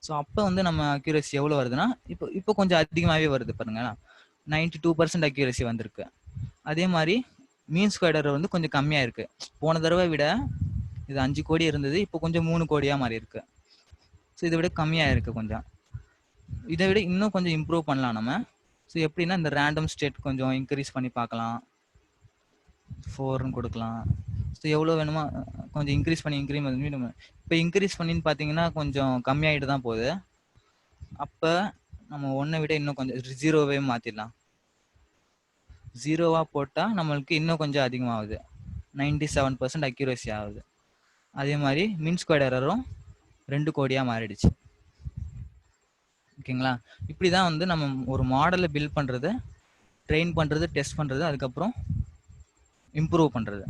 ஸோ அப்போ வந்து நம்ம அக்யூரசி எவ்வளோ வருதுன்னா இப்போ கொஞ்சம் அதிகமாகவே வருது பாருங்க. 92% அக்யூரசி வந்திருக்கு. அதே மாதிரி மீன் ஸ்கொயர் எரர் வந்து கொஞ்சம் கம்மியாக இருக்கு. போன தடவை விட இது 5 கோடி இருந்தது, இப்போ கொஞ்சம் 3 கோடியாக மாறி இருக்கு. ஸோ இதை விட கம்மியாக இருக்கு கொஞ்சம். இதை விட இன்னும் கொஞ்சம் இம்ப்ரூவ் பண்ணலாம் நம்ம. ஸோ எப்படின்னா இந்த ரேண்டம் ஸ்டேட் கொஞ்சம் இன்க்ரீஸ் பண்ணி பார்க்கலாம். 4ன்னு கொடுக்கலாம். ஸோ எவ்வளோ வேணுமோ கொஞ்சம் இன்க்ரீஸ் பண்ணி நம்ம இப்போ இன்க்ரீஸ் பண்ணின்னு பார்த்தீங்கன்னா கொஞ்சம் கம்மியாகிட்டு தான் போகுது. அப்போ நம்ம 1 விட இன்னும் கொஞ்சம் 0வே மாற்றிடலாம். 0வா போட்டால் நம்மளுக்கு இன்னும் கொஞ்சம் அதிகமாகுது. 97% அக்யூரசி ஆகுது. அதே மாதிரி மீன் ஸ்கொயர் எரரும் 2 கோடியாக மாறிடுச்சு. ஓகேங்களா? இப்படி தான் வந்து நம்ம ஒரு மாடலை பில்ட் பண்ணுறது, ட்ரெயின் பண்ணுறது, டெஸ்ட் பண்ணுறது, அதுக்கப்புறம் இம்ப்ரூவ் பண்ணுறது.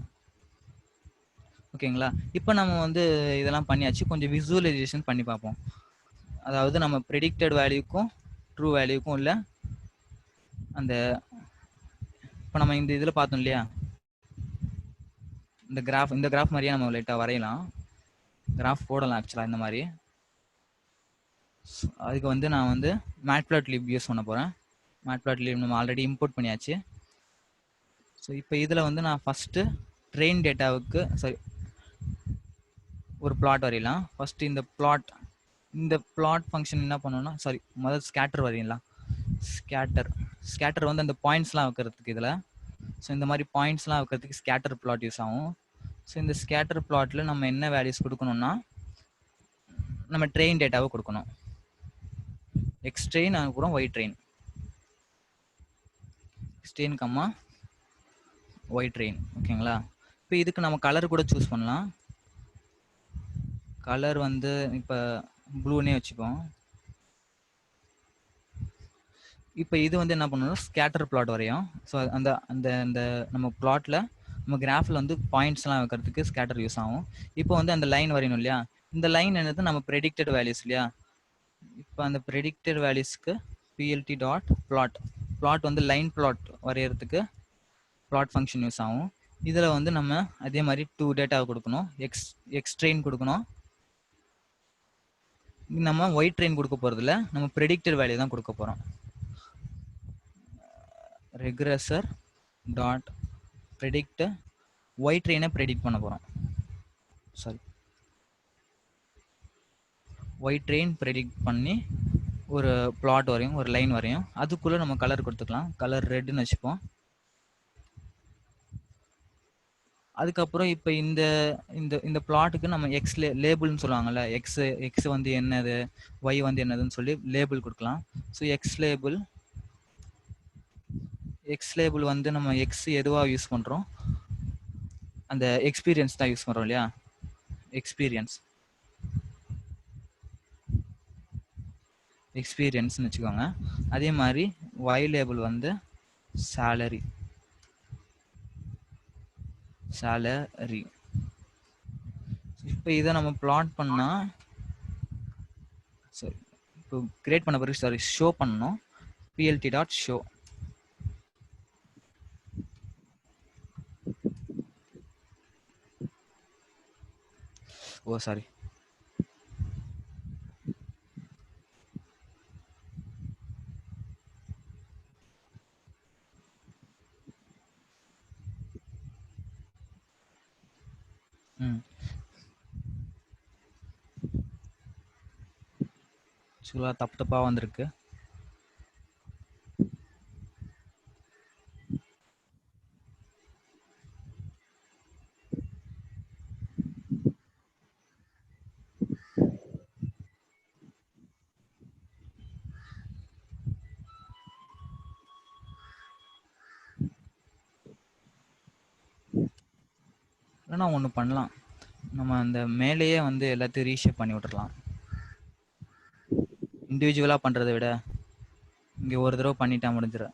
ஓகேங்களா? இப்போ நம்ம வந்து இதெல்லாம் பண்ணியாச்சு. கொஞ்சம் விசுவலைசேஷன் பண்ணி பார்ப்போம். அதாவது நம்ம ப்ரெடிக்டட் வேல்யூக்கும் ட்ரூ வேல்யூக்கும் உள்ள அந்த இப்போ நம்ம இந்த இதில் பார்த்தோம் இல்லையா, இந்த கிராஃப் மாதிரியே நம்ம லைட்டாக வரையலாம். கிராஃப் போடலாம் ஆக்சுவலாக இந்த மாதிரி. அதுக்கு வந்து நான் வந்து மேட்ப்ளாட்லிப் யூஸ் பண்ண போகிறேன். மேட்ப்ளாட்லிப் நம்ம ஆல்ரெடி இம்போர்ட் பண்ணியாச்சு. ஸோ இப்போ இதில் வந்து நான் ஃபஸ்ட்டு ட்ரெயின் டேட்டாவுக்கு ஒரு பிளாட் வரையலாம். ஃபஸ்ட்டு இந்த பிளாட் ஃபங்க்ஷன் என்ன பண்ணணும்னா முதல்ல ஸ்கேட்டர் வரையலாம். ஸ்கேட்டர் வந்து அந்த பாயிண்ட்ஸ்லாம் வைக்கிறதுக்கு இதில். ஸோ இந்த மாதிரி பாயிண்ட்ஸ்லாம் வைக்கிறதுக்கு ஸ்கேட்டர் பிளாட் யூஸ் ஆகும். ஸோ இந்த ஸ்கேட்டர் பிளாட்டில் நம்ம என்ன வேல்யூஸ் கொடுக்கணும்னா நம்ம ட்ரெயின் டேட்டாவை கொடுக்கணும். எக்ஸ் ட்ரெயின் அதுக்கப்புறம் ஒய் ட்ரெயின். எக்ஸ் ட்ரெயின் கம்மா ஒய் ட்ரெயின். ஓகேங்களா? இப்போ இதுக்கு நம்ம கலர் கூட சூஸ் பண்ணலாம். கலர் வந்து இப்போ ப்ளூனே வச்சுப்போம். இப்போ இது வந்து என்ன பண்ணணும், ஸ்கேட்டர் பிளாட் வரையும். ஸோ அந்த அந்த அந்த நம்ம பிளாட்டில் நம்ம கிராஃபில் வந்து பாயிண்ட்ஸ்லாம் வைக்கிறதுக்கு ஸ்கேட்டர் யூஸ் ஆகும். இப்போ வந்து அந்த லைன் வரையணும் இல்லையா, இந்த லைன் என்னது நம்ம ப்ரெடிக்டட் வேல்யூஸ் இல்லையா. இப்போ அந்த ப்ரெடிக்டட் வேல்யூஸ்க்கு பிஎல்டி டாட் பிளாட் வந்து லைன் பிளாட் வரைகிறதுக்கு பிளாட் ஃபங்க்ஷன் யூஸ் ஆகும். இதில் வந்து நம்ம அதே மாதிரி 2 டேட்டாவை கொடுக்கணும். எக்ஸ் ட்ரெயின் கொடுக்கணும். நம்ம ஒய் ட்ரெயின் கொடுக்க போகிறதில்ல, நம்ம ப்ரெடிக்டட் வேல்யூ தான் கொடுக்க போகிறோம். ரெக்ரெசர் டாட் ப்ரெடிக்ட் ஒய் ட்ரெயினை ப்ரெடிக்ட் பண்ண போகிறோம். ஒய் ட்ரெயின் ப்ரெடிக்ட் பண்ணி ஒரு பிளாட் வரையும், ஒரு லைன் வரையும். அதுக்குள்ளே நம்ம கலர் கொடுத்துக்கலாம். கலர் ரெட்னு வச்சுப்போம். அதுக்கப்புறம் இப்போ இந்த இந்த இந்த பிளாட்டுக்கு நம்ம எக்ஸ் லேபிள்னு சொல்லுவாங்கல்ல, எக்ஸ் வந்து என்னது, ஒய் வந்து என்னதுன்னு சொல்லி லேபிள் கொடுக்கலாம். ஸோ எக்ஸ் லேபிள் வந்து நம்ம எக்ஸ் எதுவாக யூஸ் பண்ணுறோம், அந்த எக்ஸ்பீரியன்ஸ் தான் யூஸ் பண்ணுறோம் இல்லையா, எக்ஸ்பீரியன்ஸ்னு வச்சுக்கோங்க. அதே மாதிரி ஒய் லேபிள் வந்து salary. இப்போ இதை நம்ம பிளாட் பண்ணா இப்போ கிரியேட் பண்ண பிறகு ஷோ பண்ணணும். plt dot show. சாரி, தப்பா வந்திருக்கு. இல்லைன்னா ஒன்று பண்ணலாம், நம்ம அந்த மேலேயே வந்து எல்லாத்தையும் ரீஷேப் பண்ணி விட்டுறலாம். இண்டிவிஜுவலாக பண்ணுறதை விட இங்கே ஒரு தடவை பண்ணிட்டா முடிஞ்சிட.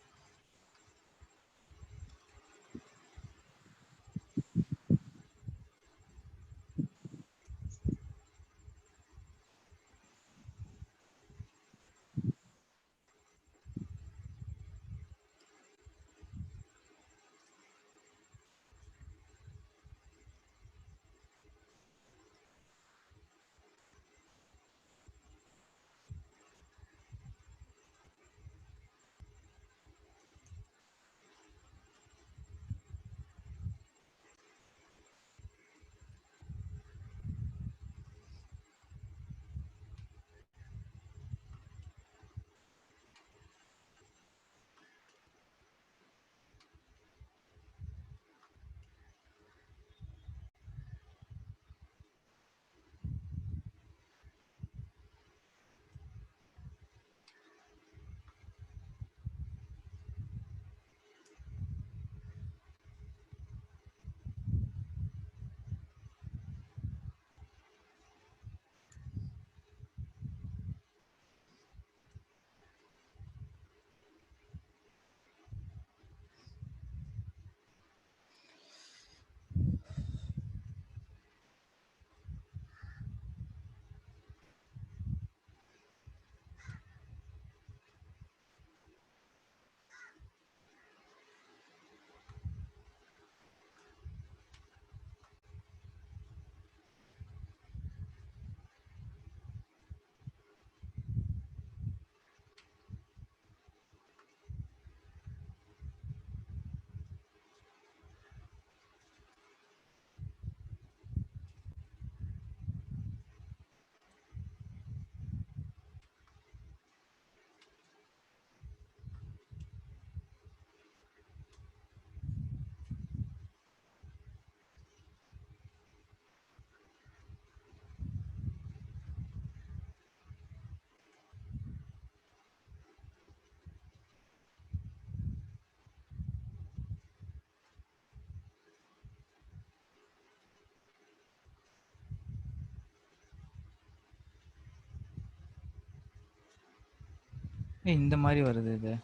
இந்த மாதிரி வருது இது.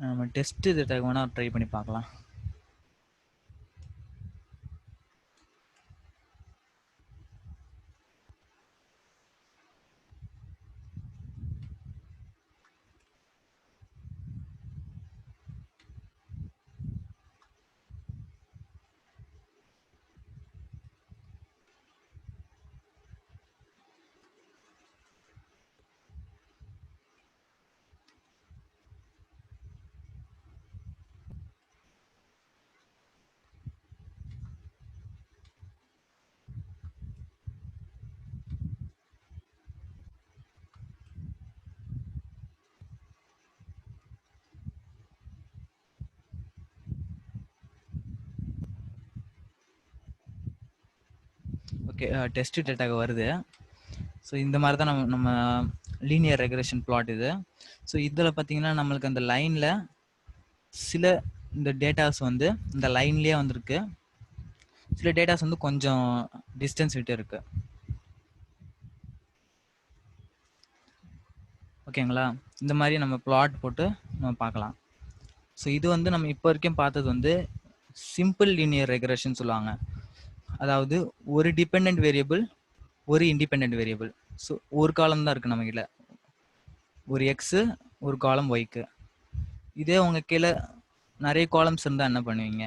நம்ம டெஸ்ட் டேட்டா வேணா ட்ரை பண்ணி பார்க்கலாம். ஓகே, டெஸ்ட் டேட்டாக்கு வருது. ஸோ இந்த மாதிரி தான் நம்ம லீனியர் ரெக்ரெஷன் பிளாட் இது. ஸோ இதில் பார்த்தீங்கன்னா நம்மளுக்கு அந்த லைனில் சில இந்த டேட்டாஸ் வந்து இந்த லைன்லேயே வந்திருக்கு, சில டேட்டாஸ் வந்து கொஞ்சம் டிஸ்டன்ஸ் விட்டு இருக்கு. ஓகேங்களா? இந்த மாதிரி நம்ம பிளாட் போட்டு நம்ம பார்க்கலாம். ஸோ இது வந்து நம்ம இப்போ வரைக்கும் பார்த்தது வந்து சிம்பிள் லீனியர் ரெக்ரெஷன் சொல்லுவாங்க. அதாவது ஒரு டிபெண்ட் வேரியபிள், ஒரு இண்டிபெண்ட் வேரியபிள். ஸோ ஒரு காலம் தான் இருக்கு நம்ம கீழே, ஒரு எக்ஸு ஒரு காலம் ஒய்க்கு. இதே உங்க கீழே நிறைய காலம்ஸ் இருந்தால் என்ன பண்ணுவீங்க?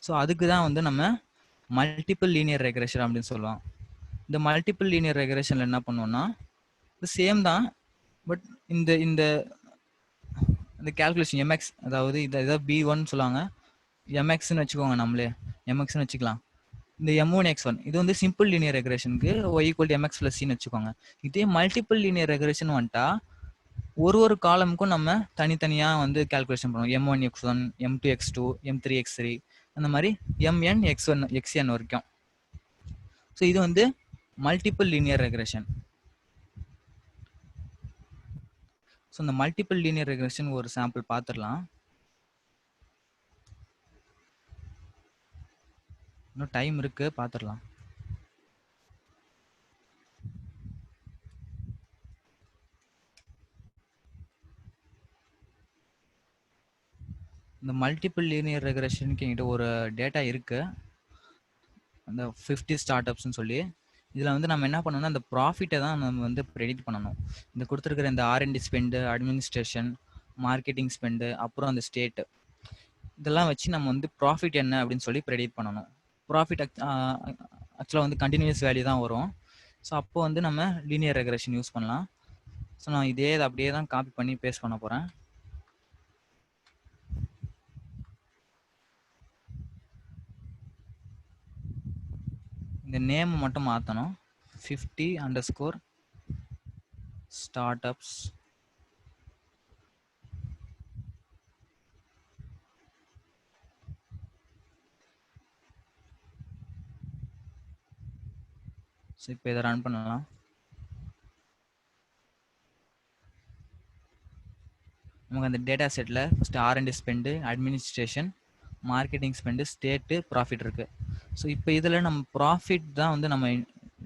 ஸோ அதுக்கு தான் வந்து நம்ம மல்டிபிள் லீனியர் ரெக்ரெஷன் அப்படின்னு சொல்லுவோம். இந்த மல்டிபிள் லீனியர் ரெக்ரெஷனில் என்ன பண்ணுவோம்னா இது சேம் தான், பட் இந்த இந்த இந்த கேல்குலேஷன் எம்எக்ஸ், அதாவது இதை B1 சொல்லுவாங்க, எம்எக்ஸ்ன்னு வச்சுக்கோங்க, நம்மளே எம்எக்ஸ்ன்னு வச்சுக்கலாம். இந்த M1X1 இது வந்து simple linear ரெக்ரெஷனுக்கு y = mx + c ன்னு வச்சுக்கோங்க. இதே மல்டிபிள் லீனியர் ரெக்ரெஷன் வந்துட்டா ஒரு காலமுக்கும் நம்ம தனித்தனியாக வந்து கேல்குலேஷன் பண்ணுவோம். M1X1, M2X2, M3X3, அந்த மாதிரி MN XN வரைக்கும். ஸோ இது வந்து மல்டிபிள் லீனியர் ரெக்ரெஷன். ஸோ இந்த மல்டிபிள் லீனியர் ரெக்ரெஷன் ஒரு சாம்பிள் பார்த்துடலாம். இன்னும் டைம் இருக்கு, பார்த்துடலாம். இந்த மல்டிபிள் லீனியர் ரெக்ரெஷனுக்கு என்கிட்ட ஒரு டேட்டா இருக்கு, அந்த 50 ஸ்டார்ட் அப்ஸ்ன்னு சொல்லி. இதில் வந்து நம்ம என்ன பண்ணணும்னா அந்த ப்ராஃபிட்டை தான் நம்ம வந்து ப்ரெடிக்ட் பண்ணணும். இந்த கொடுத்துருக்கிற இந்த R&D spend, administration, marketing spend, அப்புறம் அந்த ஸ்டேட்டு, இதெல்லாம் வச்சு நம்ம வந்து ப்ராஃபிட் என்ன அப்படின்னு சொல்லி ப்ரெடிக்ட் பண்ணணும். ப்ராஃபிட் ஆக்சுவலாக வந்து கண்டினியூஸ் வேல்யூ தான் வரும். ஸோ அப்போ வந்து நம்ம லீனியர் ரெக்ரெஷன் யூஸ் பண்ணலாம். ஸோ நான் இதே அப்படியே தான் காப்பி பண்ணி பேஸ்ட் பண்ண போகிறேன். இந்த நேம் மட்டும் மாற்றணும், 50_ startups. ஸோ இப்போ இதை ரன் பண்ணலாம். நமக்கு அந்த data settle first R&D spend, administration, marketing spend, state, profit இருக்குது. ஸோ இப்போ இதில் நம்ம ப்ராஃபிட் தான் வந்து நம்ம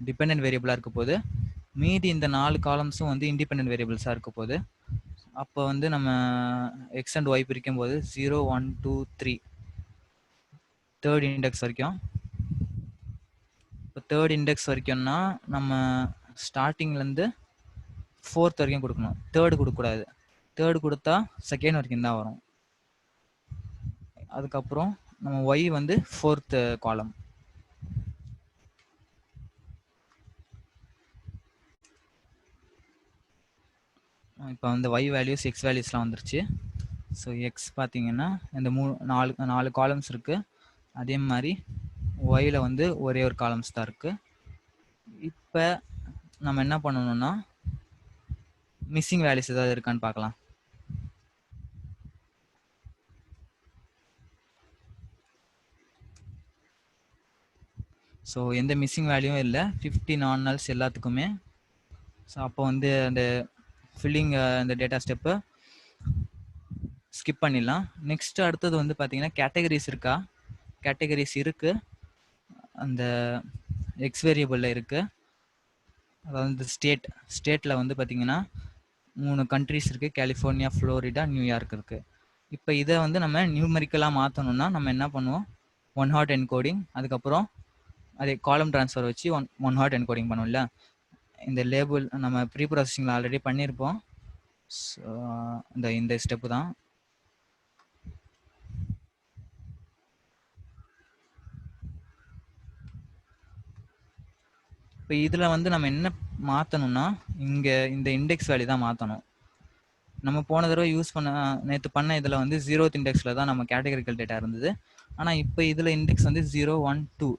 டிபெண்ட் வேரியபிளாக இருக்க போது, மீதி இந்த 4 காலம்ஸும் வந்து இண்டிபெண்ட் வேரியபிள்ஸாக இருக்க போது. அப்போ வந்து நம்ம எக்ஸ் அண்ட் ஒய் பிரிக்கும் போது 0, 1, 2, 3 தேர்ட் இண்டெக்ஸ் வரைக்கும். இப்போ தேர்ட் இண்டெக்ஸ் வரைக்கும்னா நம்ம ஸ்டார்டிங்லேருந்து ஃபோர்த் வரைக்கும் கொடுக்கணும், தேர்டு கொடுக்கக்கூடாது. தேர்டு கொடுத்தா செகண்ட் வரைக்கும் தான் வரும். அதுக்கப்புறம் நம்ம ஒய் வந்து ஃபோர்த்து காலம். இப்போ வந்து ஒய் வேல்யூஸ், எக்ஸ் வேல்யூஸ்லாம் வந்துருச்சு. ஸோ எக்ஸ் பார்த்தீங்கன்னா இந்த 4 காலம்ஸ் இருக்குது. அதே மாதிரி ஒய்ல வந்து ஒரே ஒரு காலம்ஸ் தான் இருக்கு. இப்போ நம்ம என்ன பண்ணணும்னா மிஸ்ஸிங் வேல்யூஸ் ஏதாவது இருக்கான்னு பார்க்கலாம். ஸோ எந்த மிஸ்ஸிங் வேல்யூவும் இல்லை, 50 நான் நல்ஸ் எல்லாத்துக்குமே. ஸோ அப்போ வந்து அந்த ஃபில்லிங் அந்த டேட்டா ஸ்டெப்பை ஸ்கிப் பண்ணிடலாம். நெக்ஸ்ட் அடுத்தது வந்து பார்த்தீங்கன்னா கேட்டகரிஸ் இருக்கா, கேட்டகரிஸ் இருக்கு, அந்த எக்ஸ் வேரியபிளில் இருக்கு. அதாவது ஸ்டேட்டில் வந்து பார்த்தீங்கன்னா 3 கண்ட்ரிஸ் இருக்கு, கலிஃபோர்னியா, ஃப்ளோரிடா, நியூயார்க் இருக்கு. இப்போ இதை வந்து நம்ம நியூமெரிக்கலாக மாற்றணும்னா நம்ம என்ன பண்ணுவோம், 1 ஹாட் என்கோடிங், அதுக்கப்புறம் அதே காலம் ட்ரான்ஸ்ஃபர் வச்சு ஒன் ஹாட் என்கோடிங் பண்ணுவோம்ல. இந்த லேபிள் நம்ம ப்ரீ ப்ராசஸிங்கில் ஆல்ரெடி பண்ணியிருப்போம். ஸோ இந்த ஸ்டெப்பு தான். இப்போ இதில் வந்து நம்ம என்ன மாற்றணும்னா இங்கே இந்த இண்டெக்ஸ் வேல்யூ தான் மாற்றணும். நம்ம போன தடவை யூஸ் பண்ண நேற்று பண்ண இதில் வந்து 0th இண்டெக்ஸில் தான் நம்ம கேட்டகரிக்கல் டேட்டா இருந்தது. ஆனால் இப்போ இதில் இண்டெக்ஸ் வந்து 0, 1, 2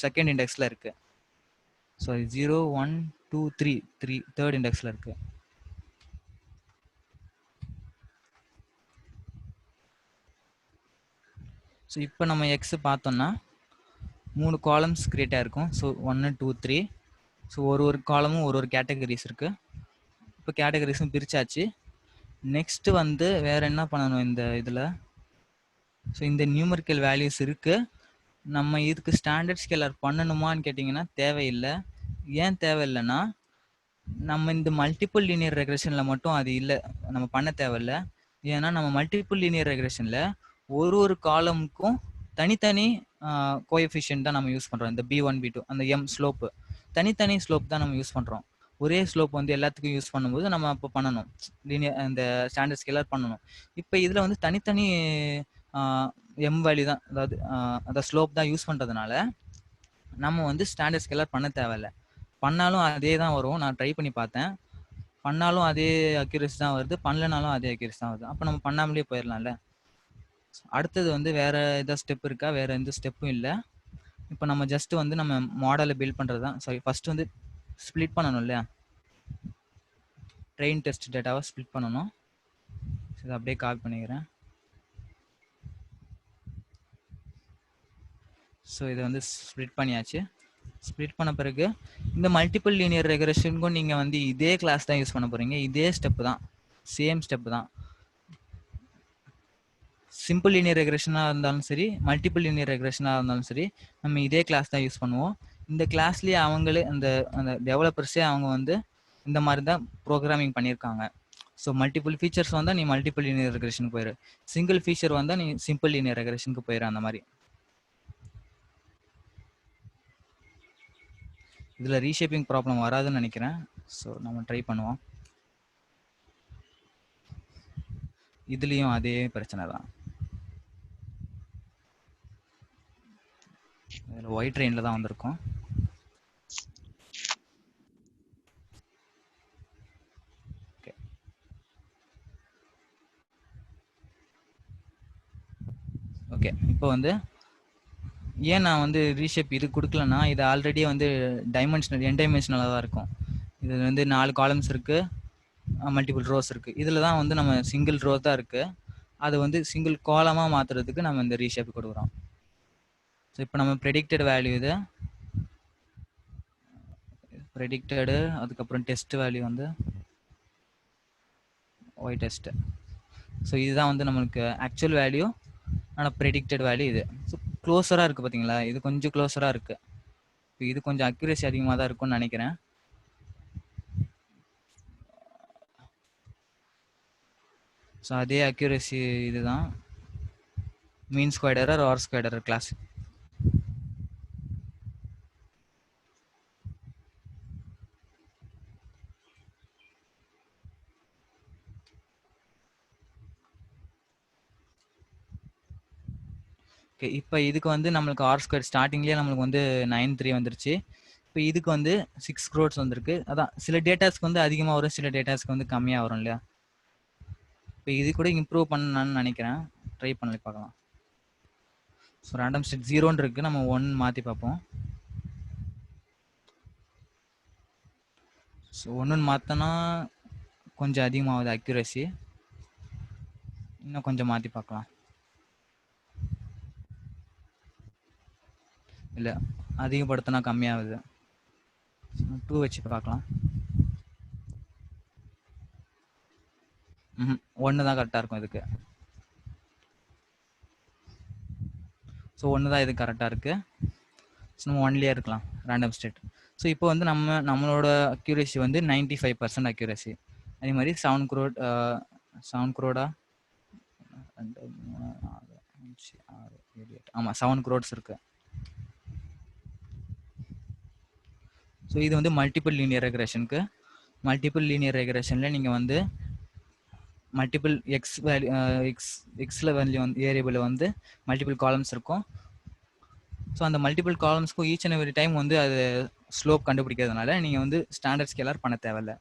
செகண்ட் இண்டெக்ஸில் இருக்குது. சாரி 0, 1, 2, 3 தேர்ட் இண்டெக்ஸில் இருக்குது. ஸோ இப்போ நம்ம எக்ஸ் பார்த்தோம்னா 3 காலம்ஸ் கிரியேட் ஆகிருக்கும். ஸோ 1, 2, 3. ஸோ ஒரு காலமும் ஒரு கேட்டகரிஸ் இருக்குது. இப்போ கேட்டகரிஸும் பிரிச்சாச்சு. நெக்ஸ்ட்டு வந்து வேறு என்ன பண்ணணும் இந்த இதில், ஸோ இந்த நியூமெரிக்கல் வேல்யூஸ் இருக்குது. நம்ம இதுக்கு ஸ்டாண்டர்ட் ஸ்கேலர் பண்ணணுமான்னு கேட்டிங்கன்னா தேவையில்லை. ஏன் தேவையில்லைன்னா நம்ம இந்த மல்டிபிள் லீனியர் ரெக்ரெஷனில் மட்டும் அது இல்லை, நம்ம பண்ண தேவையில்லை. ஏன்னா நம்ம மல்டிபிள் லீனியர் ரெக்ரெஷனில் ஒரு காலமுக்கும் தனித்தனி கோஎஃபிஷியன்ட் தான் நம்ம யூஸ் பண்ணுறோம். இந்த B1 B2 அந்த M ஸ்லோப்பு தனித்தனி ஸ்லோப் தான் நம்ம யூஸ் பண்ணுறோம். ஒரே ஸ்லோப் வந்து எல்லாத்துக்கும் யூஸ் பண்ணும்போது நம்ம அப்போ பண்ணணும் லீனியர் இந்த ஸ்டாண்டர்ட் ஸ்கேலர் பண்ணணும். இப்போ இதில் வந்து தனித்தனி எம் வேல்யூ தான், அதாவது ஸ்லோப் தான் யூஸ் பண்ணுறதுனால நம்ம வந்து ஸ்டாண்டர்ட் ஸ்கேலர் பண்ண தேவையில்லை. பண்ணாலும் அதே தான் வரும். நான் ட்ரை பண்ணி பார்த்தேன், பண்ணாலும் அதே அக்யூரேசி தான் வருது, பண்ணலனாலும் அதே அக்யூரேசி தான் வருது. அப்போ நம்ம பண்ணாமலே போயிடலாம்ல. அடுத்தது வந்து வேற ஏதாவது ஸ்டெப் இருக்கா? வேற எந்த ஸ்டெப்பும் இல்லை. இப்போ நம்ம ஜஸ்ட் வந்து நம்ம மாடலை பில்ட் பண்ணுறது தான். சாரி, ஃபர்ஸ்ட் வந்து ஸ்ப்ளிட் பண்ணணும் இல்லையா, ட்ரெயின் டெஸ்ட் டேட்டாவை ஸ்ப்ளிட் பண்ணணும். இதை அப்படியே காப்பி பண்ணிக்கிறேன். ஸோ இதை வந்து ஸ்ப்ளிட் பண்ணியாச்சு. ஸ்ப்ளிட் பண்ண பிறகு இந்த மல்டிபிள் லீனியர் ரெக்ரெஷனுக்கும் நீங்கள் வந்து இதே கிளாஸ் தான் யூஸ் பண்ண போகிறீங்க. இதே ஸ்டெப்பு தான், சேம் ஸ்டெப்பு தான். சிம்பிள் லீனியர் ரெக்ரெஷனாக இருந்தாலும் சரி, மல்டிபிள் லீனியர் ரெக்ரெஷனாக இருந்தாலும் சரி, நம்ம இதே கிளாஸ் தான் யூஸ் பண்ணுவோம். இந்த கிளாஸ்லேயே அவங்களே அந்த டெவலப்பர்ஸே அவங்க வந்து இந்த மாதிரி தான் ப்ரோக்ராமிங் பண்ணியிருக்காங்க. ஸோ மல்டிபிள் ஃபீச்சர்ஸ் வந்தால் நீ மல்டிபிள் லீனியர் ரெக்ரெஷனுக்கு போயிரு, சிங்கிள் ஃபீச்சர் வந்தால் நீ சிம்பிள் லீனியர் ரெக்ரெஷனுக்கு போயிரு. அந்த மாதிரி இதில் ரீஷேப்பிங் ப்ராப்ளம் வராதுன்னு நினைக்கிறேன். ஸோ நம்ம ட்ரை பண்ணுவோம். இதுலேயும் அதே பிரச்சனை தான். இதில் ஒயிட் ட்ரெயினில் தான் வந்திருக்கும். ஓகே, இப்போ வந்து ஏன் நான் வந்து ரீஷேப் இது கொடுக்கலன்னா, இது ஆல்ரெடி வந்து என் டைமென்ஷனலாக தான் இருக்கும். இது வந்து 4 காலம்ஸ் இருக்குது, மல்டிபிள் ரோஸ் இருக்குது. இதில் தான் வந்து நம்ம சிங்கிள் ரோ தான் இருக்குது, அது வந்து சிங்கிள் காலமாக மாற்றுறதுக்கு நம்ம இந்த ரீஷேப் கொடுக்குறோம். ஸோ இப்போ நம்ம ப்ரெடிக்டட் வேல்யூ இது ப்ரெடிக்டடு, அதுக்கப்புறம் டெஸ்ட் வேல்யூ வந்து ஒய் டெஸ்ட்டு. ஸோ இதுதான் வந்து நம்மளுக்கு ஆக்சுவல் வேல்யூ, ஆனால் ப்ரெடிக்டட் வேல்யூ இது. ஸோ க்ளோஸராக இருக்குது பார்த்தீங்களா, இது கொஞ்சம் க்ளோஸராக இருக்குது. இப்போ இது கொஞ்சம் அக்யூரேசி அதிகமாக தான் இருக்கும்னு நினைக்கிறேன். ஸோ அதே அக்யூரேசி இதுதான், mean squared error, R squared error class. Okay, இப்போ இதுக்கு வந்து நம்மளுக்கு ஆர் ஸ்கொயர் ஸ்டார்டிங்லேயே நம்மளுக்கு வந்து 9.3 வந்துருச்சு. இப்போ இதுக்கு வந்து 6 crores வந்திருக்கு. அதான் சில டேட்டாஸ்க்கு வந்து அதிகமாக வரும், சில டேட்டாஸ்க்கு வந்து கம்மியாக வரும் இல்லையா. இப்போ இது கூட இம்ப்ரூவ் பண்ணலான்னு நினைக்கிறேன், ட்ரை பண்ணி பார்க்கலாம். ஸோ ரேண்டம் ஸ்டேட் 0ன்னு இருக்கு, நம்ம 1 மாற்றி பார்ப்போம். ஸோ 1 மாற்றினா கொஞ்சம் அதிகமாகுது அக்யூரசி, இன்னும் கொஞ்சம் மாற்றி பார்க்கலாம். இல்லை, அதிகப்படுத்தினா கம்மியாகுது. 2 வச்சு பார்க்கலாம். 1 தான் கரெக்டாக இருக்கும் இதுக்கு. ஸோ 1 தான் இது கரெக்டாக இருக்குது. ஸோ நம்ம 1லேயே இருக்கலாம் ரேண்டம் ஸ்டேட். ஸோ இப்போ வந்து நம்மளோட அக்யூரேசி வந்து 95% அக்யூரசி. அதே மாதிரி 7 crore ஆமாம் 7 crores இருக்கு. ஸோ இது வந்து மல்டிபிள் லீனியர் ரெக்ரெஷனுக்கு. மல்டிபிள் லீனியர் ரெக்ரெஷனில் நீங்கள் வந்து மல்டிபிள் எக்ஸில் வேரியபிள் வந்து மல்டிபிள் காலம்ஸ் இருக்கும். ஸோ அந்த மல்டிபிள் காலம்ஸ்க்கும் ஈச் அண்ட் எவ்ரி டைம் வந்து அது ஸ்லோப் கண்டுபிடிக்கிறதுனால நீங்கள் வந்து ஸ்டாண்டர்ட் ஸ்கேலர் பண்ண தேவையில்ல.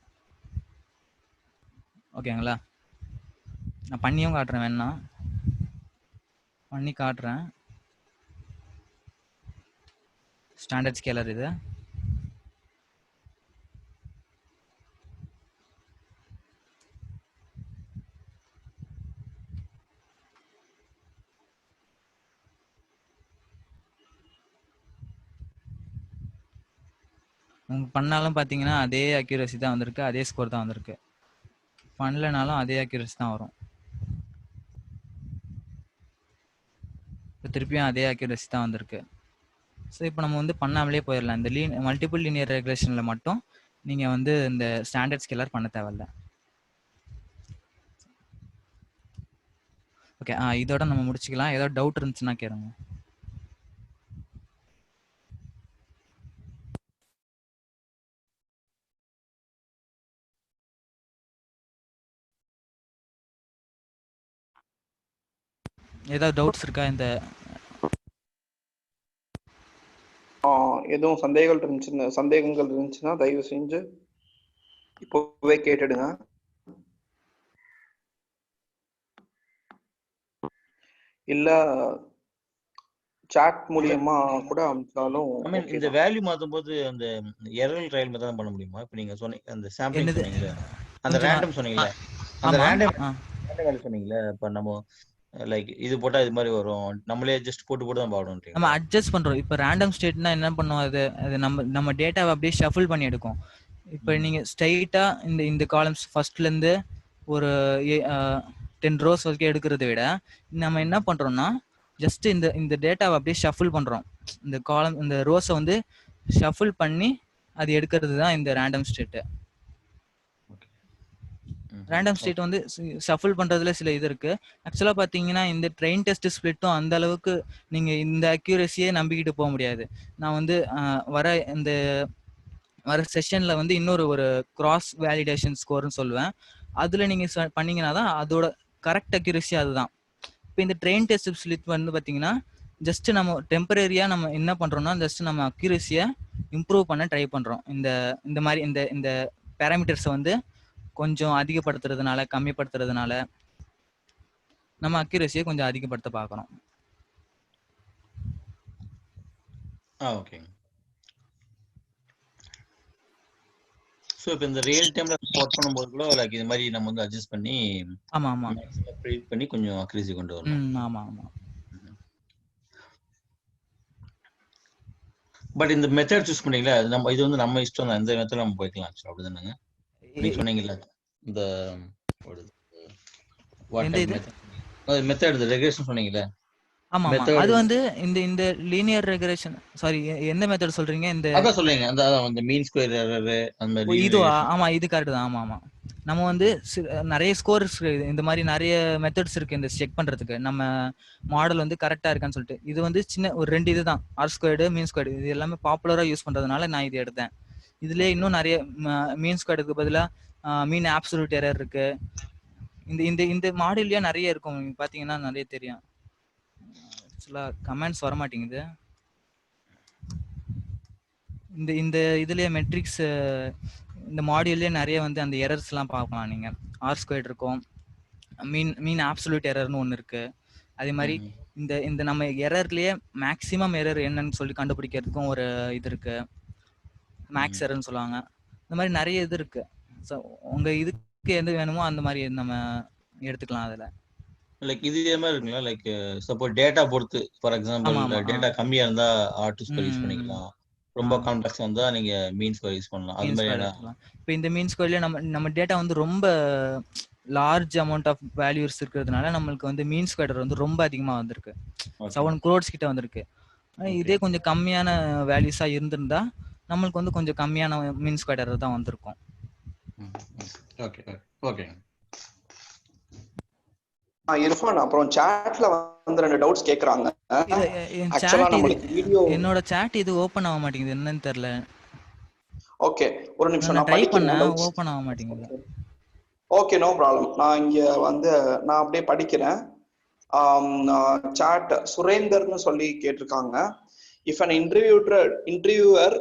ஓகேங்களா? நான் பண்ணியும் காட்டுறேன், வேணா பண்ணி காட்டுறேன். ஸ்டாண்டர்ட் ஸ்கேலர் இது. பண்ணாலும் பார்த்தீங்கன்னா அதே அக்யூரசி தான் வந்திருக்கு, அதே ஸ்கோர் தான் வந்திருக்கு. பண்ணலனாலும் அதே அக்யூரசி தான் வரும். இப்போ திருப்பியும் அதே அக்யூரசி தான் வந்திருக்கு. ஸோ இப்போ நம்ம வந்து பண்ணாமலே போயிடலாம். இந்த மல்டிபிள் லீனியர் ரெக்ரெஷனில் மட்டும் நீங்கள் வந்து இந்த ஸ்டாண்டர்ட் ஸ்கேலர் பண்ண தேவையில்ல. ஓகே, இதோட நம்ம முடிச்சுக்கலாம். ஏதாவது டவுட் இருந்துச்சுன்னா கேளுங்க. ஏதாவது டவுட்ஸ் இருக்கா? இந்த எதுவும் சந்தேகங்கள் இருந்துச்சுன்னா தயவு செஞ்சு இப்போவே கேட்டுடுங்க. இல்ல சாட் மூலியமா கூட அனுப்பிச்சாலும். இந்த வேல்யூ மாத்தும் போது அந்த எரர் ட்ரையல் மெத்தட் பண்ண முடியுமா? இப்போ நீங்க சொன்னீங்க அந்த சாம்பிளிங் சொன்னீங்கல, அந்த ரேண்டம் சொன்னீங்கல, அந்த ரேண்டம் வேல்யூ சொன்னீங்கல, இப்ப நம்ம லைக் இது போட்டா இது மாதிரி வரும், நம்மளே ஜஸ்ட் போட்டு தான் பாடணும். நம்ம அட்ஜஸ்ட் பண்றோம். இப்போ ரேண்டம் ஸ்டேட்னா என்ன பண்ணுவோம், அது நம்ம டேட்டாவை அப்படியே ஷஃபிள் பண்ணி எடுக்கும். இப்போ நீங்க ஸ்ட்ரைட்டா இந்த காலம்ஸ் ஃபர்ஸ்ட்ல இருந்து ஒரு 10 rows வரைக்கும் எடுக்கிறத விட நம்ம என்ன பண்றோம்னா ஜஸ்ட் இந்த டேட்டாவை அப்படியே ஷஃபிள் பண்றோம். இந்த ரோஸை வந்து ஷஃபிள் பண்ணி அது எடுக்கிறது தான் இந்த ரேண்டம் ஸ்டேட். ரேண்டம் ஸ்டேட் வந்து ஷஃபிள் பண்றதுல சில இது இருக்கு. ஆக்சுவலா பாத்தீங்கன்னா இந்த ட்ரெயின் டெஸ்ட் ஸ்பிளிட்டும் அந்த அளவுக்கு நீங்க இந்த அக்யூரசியே நம்பிக்கிட்டு போக முடியாது. நான் வந்து வர செஷன்ல வந்து இன்னொரு கிராஸ் வேலிடேஷன் ஸ்கோர்னு சொல்லுவேன். அதுல நீங்க பண்ணீங்கன்னா தான் அதோட கரெக்ட் அக்யூரசி அதுதான். இப்போ இந்த ட்ரெயின் டெஸ்ட் ஸ்பிளிட் வந்து பாத்தீங்கன்னா ஜஸ்ட் நம்ம டெம்பரரியா நம்ம என்ன பண்றோம்னா ஜஸ்ட் நம்ம அக்யூரசியை இம்ப்ரூவ் பண்ண ட்ரை பண்றோம். இந்த மாதிரி இந்த பேராமீட்டர்ஸை வந்து கொஞ்சம் அதிகப்படுத்துறதுனால கம்மிப்படுத்துறதுனால நம்ம அக்யூரசியை கொஞ்சம் அதிகப்படுத்த பார்க்கறோம். ஓகே. சோ இப்போ இந்த ரியல் டைம்ல ஸ்பாட் பண்ணும்போது கூட லைக் இது மாதிரி நம்ம வந்து அட்ஜஸ்ட் பண்ணி ஆமா ப்ரீட் பண்ணி கொஞ்சம் அக்யூரசி கொண்டு வரணும். ஆமா. பட் இந்த மெத்தட் சூஸ் பண்ணீங்களா, நம்ம இது வந்து நம்ம இஷ்டம் தான், இந்த மெத்தட் நம்ம போய்க்கலாம் ஆக்சுவலா, அப்படிதானங்க? நீங்க சொன்னீங்கல்ல இந்த மெத்தட் ரெக்ரெஷன் சொன்னீங்கல்ல. ஆமா அது வந்து இந்த லீனியர் ரெக்ரெஷன், சாரி எந்த மெத்தட் சொல்றீங்க? அதான் சொல்றீங்க அந்த மீன் ஸ்கொயர் எரர் அந்த மாதிரி. இது ஆமா, இது கரெக்ட் தான். ஆமா நம்ம வந்து நிறைய ஸ்கோர்ஸ் இந்த மாதிரி நிறைய மெத்தட்ஸ் இருக்கு இந்த செக் பண்றதுக்கு நம்ம மாடல் வந்து கரெக்டா இருக்கான்னு சொல்லிட்டு. இது வந்து சின்ன ஒரு 2 இதுதான், ஆர் ஸ்கொயர்டு மீன் ஸ்கொயர்டு. இது எல்லாமே பாப்புலரா யூஸ் பண்றதுனால நான் இது எடுத்தேன். இதுல இன்னும் நிறைய மீன் ஸ்கொயர்டுக்கு பதிலா மீன் ஆப்சல்யூட் எரர் இருக்கு. இந்த மாடல்லயே நிறைய இருக்கும், நீங்க பாத்தீங்கன்னா நிறைய தெரியும். ஆக்சுவலா கமெண்ட்ஸ் வர மாட்டேங்குது. இந்த இதுலயே மெட்ரிக்ஸ் இந்த மாடியூல்லே நிறைய வந்து அந்த எரர்ஸ்லாம் பார்க்கலாம். நீங்கள் ஆர் ஸ்கொயர்ட் இருக்கும், மீன் ஆப்சல்யூட் எரர்னு ஒன்று இருக்கு. அதே மாதிரி இந்த இந்த நம்ம எரர்லயே மேக்ஸிமம் எரர் என்னன்னு சொல்லி கண்டுபிடிக்கிறதுக்கும் ஒரு இது இருக்கு, மேக்ஸ் எரர்னு சொல்லுவாங்க. இந்த மாதிரி நிறைய இது இருக்கு. ஸோ உங்க இதுக்கு எது வேணுமோ அந்த மாதிரி நம்ம எடுத்துக்கலாம். அதுல லைக் இது மாதிரி இருக்குங்களா? லைக் சப்போஸ் டேட்டா பொறுத்து, ஃபார் எக்ஸாம்பிள் டேட்டா கம்மியா இருந்தா ஆர்ட் ஸ்கொயர் யூஸ் பண்ணிக்கலாம், ரொம்ப காம்ப்ளெக்ஸ் வந்தா நீங்க மீன் ஸ்கொயர் யூஸ் பண்ணலாம். அது மாதிரி இப்போ இந்த மீன் ஸ்கொயர்ல நம்ம டேட்டா வந்து ரொம்ப லார்ஜ் அமௌண்ட் ஆஃப் வேல்யூஸ் இருக்கிறதுனால நம்மளுக்கு வந்து மீன் ஸ்கொயர் வந்து ரொம்ப அதிகமா வந்திருக்கு, 7 crores கிட்ட வந்திருக்கு. இதே கொஞ்சம் கம்மியான வேல்யூஸா இருந்திருந்தா நம்மளுக்கு வந்து கொஞ்சம் கம்மியான மீன் ஸ்கொயர் தான் வந்திருக்கும். Okay okay. இர்ஃபான், அப்புறம் சாட்ல வந்து 2 டவுட்ஸ் கேக்குறாங்க. ஆக்சுவலா நம்மளுக்கு வீடியோ என்னோட சாட் இது ஓபன் ஆக மாட்டேங்குது, என்னன்னு தெரியல. ஓகே, ஒரு நிமிஷம் நான் ட்ரை பண்ணேன், படிக்கிறேன். ஓபன் ஆக மாட்டேங்குது. Okay, no problem. நான் இங்க வந்து நான் அப்படியே படிக்கிறேன். சாட் சுரேந்தர்னு சொல்லி கேட்டிருக்காங்க. If an interviewer